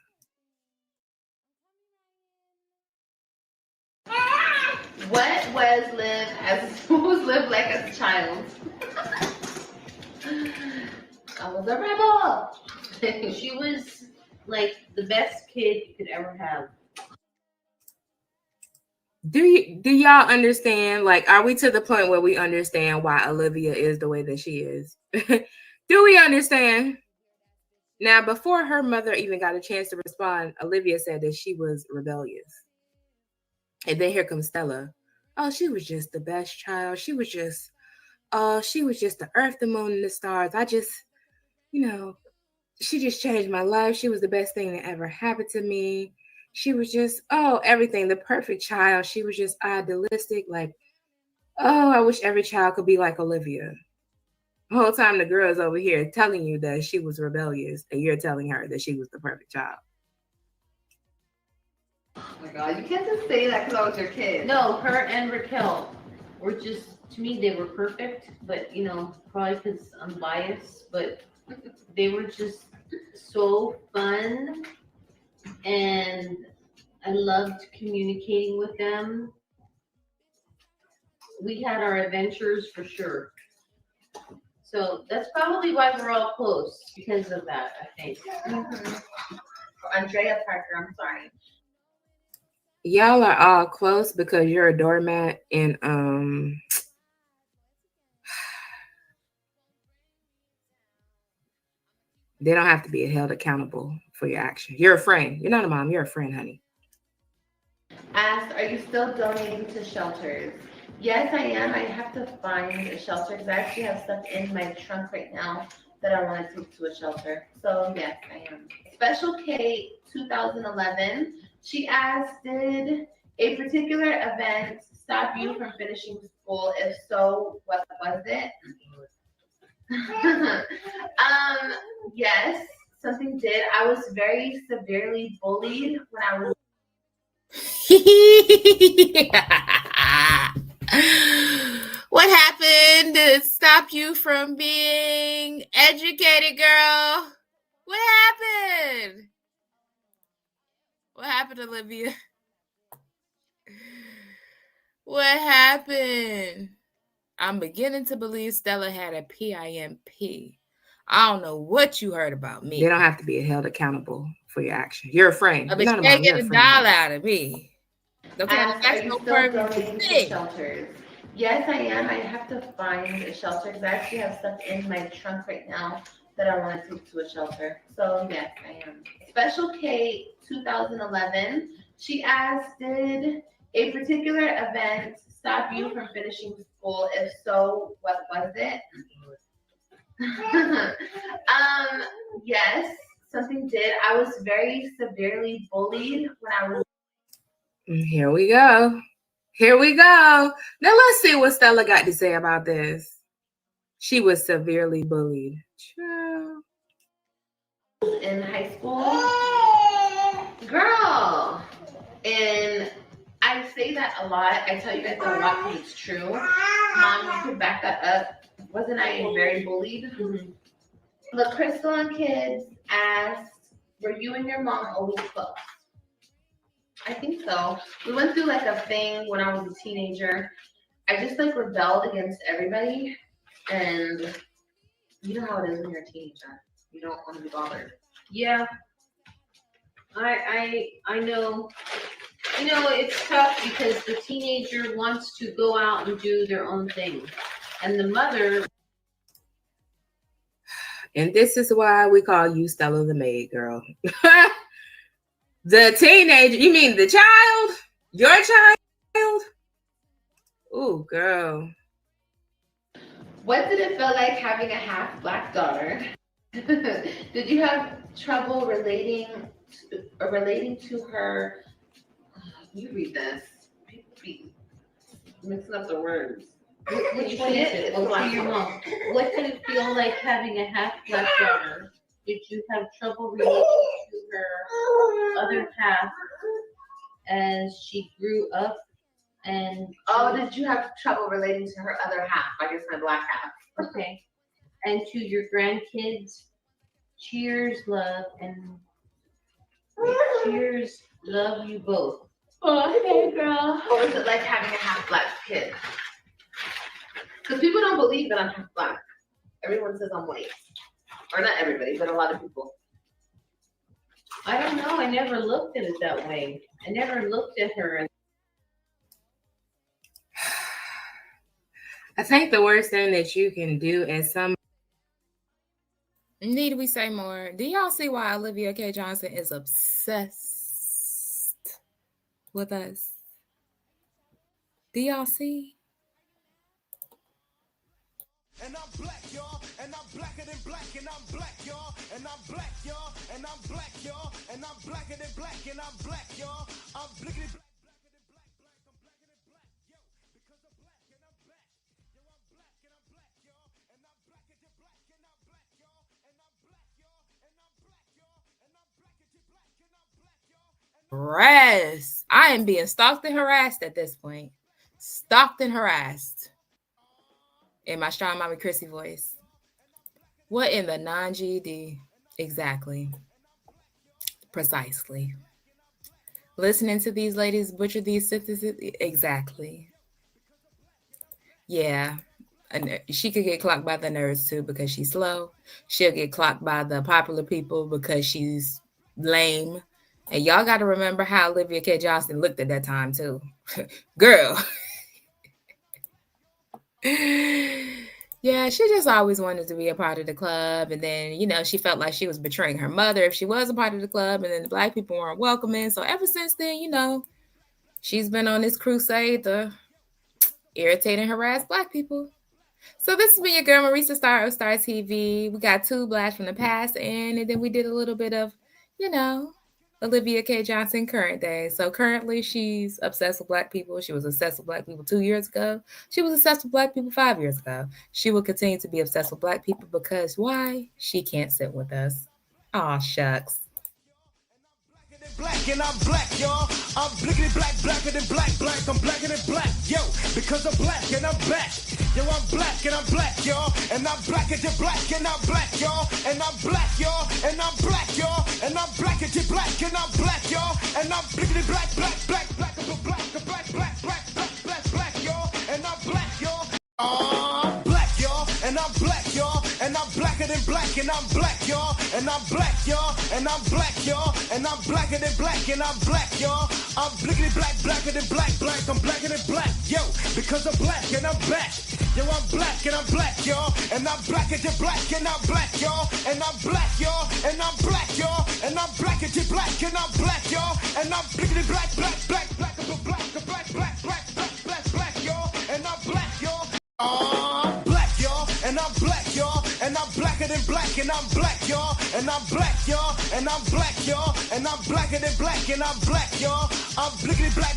What was Liv like as a child? I was a rebel. She was like the best kid you could ever have. Do y'all understand? Like, are we to the point where we understand why Olivia is the way that she is? Do we understand? Now, before her mother even got a chance to respond, Olivia said that she was rebellious. And then here comes Stella. Oh, she was just the best child. She was just the earth, the moon, and the stars. I just, she just changed my life. She was the best thing that ever happened to me. She was just, everything, the perfect child. She was just idealistic. Like, I wish every child could be like Olivia. The whole time the girl is over here telling you that she was rebellious, and you're telling her that she was the perfect child. Oh my God, you can't just say that because I was your kid. No, her and Raquel were just, to me, they were perfect, but probably because I'm biased, but they were just so fun, and I loved communicating with them. We had our adventures for sure. So that's probably why we're all close, because of that, I think. Andrea Parker, I'm sorry. Y'all are all close because you're a doormat, and They don't have to be held accountable for your action. You're a friend. You're not a mom. You're a friend, honey. Asked, are you still donating to shelters? Yes, I am. I have to find a shelter because I actually have stuff in my trunk right now that I want to take to a shelter. So yes, I am. Special K 2011. She asked, did a particular event stop you from finishing school? If so, what was it? Yes, something did. I was very severely bullied when I was. What happened to stop you from being educated, girl? What happened? What happened, Olivia? What happened? I'm beginning to believe Stella had a PIMP. I don't know what you heard about me. They don't have to be held accountable for your action. You're a friend. But You're you not a can't mom. get You're a a friend. dollar out of me. Asked, are you still donating to shelters? Yes, I am. I have to find a shelter because I actually have stuff in my trunk right now that I want to take to a shelter. So yes, I am. Special K 2011. She asked, did a particular event stop you from finishing school? If so, what was it? Yes, something did. I was very severely bullied when I was. Here we go. Here we go. Now let's see what Stella got to say about this. She was severely bullied. Child. In high school, girl, and I say that a lot. I tell you guys that a lot because it's true. Mom, you can back that up. Wasn't I very bullied? Mm-hmm. The Crystal and kids asked, were you and your mom always close? I think so. We went through like a thing when I was a teenager. I just like rebelled against everybody, and you know how it is when you're a teenager. You don't want to be bothered. Yeah, I know. You know, it's tough because the teenager wants to go out and do their own thing, and the mother. And this is why we call you Stella the maid, girl. The teenager, you mean the child? Your child? Ooh, girl. What did it feel like having a half black daughter? Did you have trouble relating to her? You read this. People be mixing up the words. Which one is it? Oh, to your mom. What did it feel like having a half black daughter? Did you have trouble relating to her other half as she grew up? And did you have trouble relating to her other half? I guess my black half. Okay. And to your grandkids, cheers, love, and cheers, love you both. Oh, hey, girl. What was it like having a half black kid? Because people don't believe that I'm half black. Everyone says I'm white. Or not everybody, but a lot of people. I don't know. I never looked at it that way. I never looked at her. I think the worst thing that you can do as some. Need we say more? Do y'all see why Olivia K. Johnson is obsessed with us? Do y'all see? And I'm black, y'all, and I'm blacker than black, and I'm black, y'all, and I'm black, y'all, and I'm black, y'all, and I'm blacker than black, and I'm black, y'all. I'm blickety black, blacker than black, I'm blacker than black, yo, because I'm black and I'm black. Yo, I'm black and I'm black, y'all, and I'm blacker than black, and I'm black, y'all, and I'm black, y'all, and I'm black, y'all, and I'm blacker than black, and I'm black, y'all. Harassed. I am being stalked and harassed at this point. Stalked and harassed. In my strong mommy Chrissy voice. What in the non-GED? Exactly. Precisely. Listening to these ladies butcher these sentences? Exactly. Yeah. And she could get clocked by the nerds too because she's slow. She'll get clocked by the popular people because she's lame. And y'all got to remember how Olivia K. Johnson looked at that time too. Girl. Yeah, she just always wanted to be a part of the club. And then, you know, she felt like she was betraying her mother if she was a part of the club. And then the black people weren't welcoming. So ever since then, you know, she's been on this crusade to irritate and harass black people. So this has been your girl, Marisa Star of Star TV. We got 2 blasts from the past and then we did a little bit of, you know, Olivia K. Johnson current day. So currently she's obsessed with black people. She was obsessed with black people 2 years ago. She was obsessed with black people 5 years ago. She will continue to be obsessed with black people because why? She can't sit with us. Aw, shucks. Black and I'm black, y'all. I'm blickety black, blacker than black, black. I'm blacker than black, yo. Because I'm black and I'm back. Yo, I'm black and I'm black, y'all. And I'm black and you're black and I'm black, y'all. And I'm black, y'all. And I'm black, y'all. And I'm black and you're black and I'm black, y'all. And I'm blickety black, black, black, black, black, black, black, black, black, black, black, black, y'all. And I'm black, y'all. I'm black, y'all. And I'm black, y'all. And I'm blacker than black and I'm black, y'all. And I'm black, y'all. And I'm black, y'all. And I'm blacker than black and I'm black, y'all. I'm blickety black, blacker than black, black. I'm blacker than black, yo. Because I'm black and I'm back. Yo, I'm black and I'm black, y'all. And I'm black and you're black and I'm black, y'all. And I'm black, y'all. And I'm black, y'all. And I'm black and you're black and I'm black, y'all. And I'm blickety black, black, black, black, black, black, black, black, black, black, black, y'all. And I'm black, y'all. I'm black, y'all. And I'm black, y'all. And I'm blacker than black and I'm black, y'all. And I'm black, y'all. And I'm black, y'all. And I'm blacker than black and I'm black, y'all. I'm blickety black.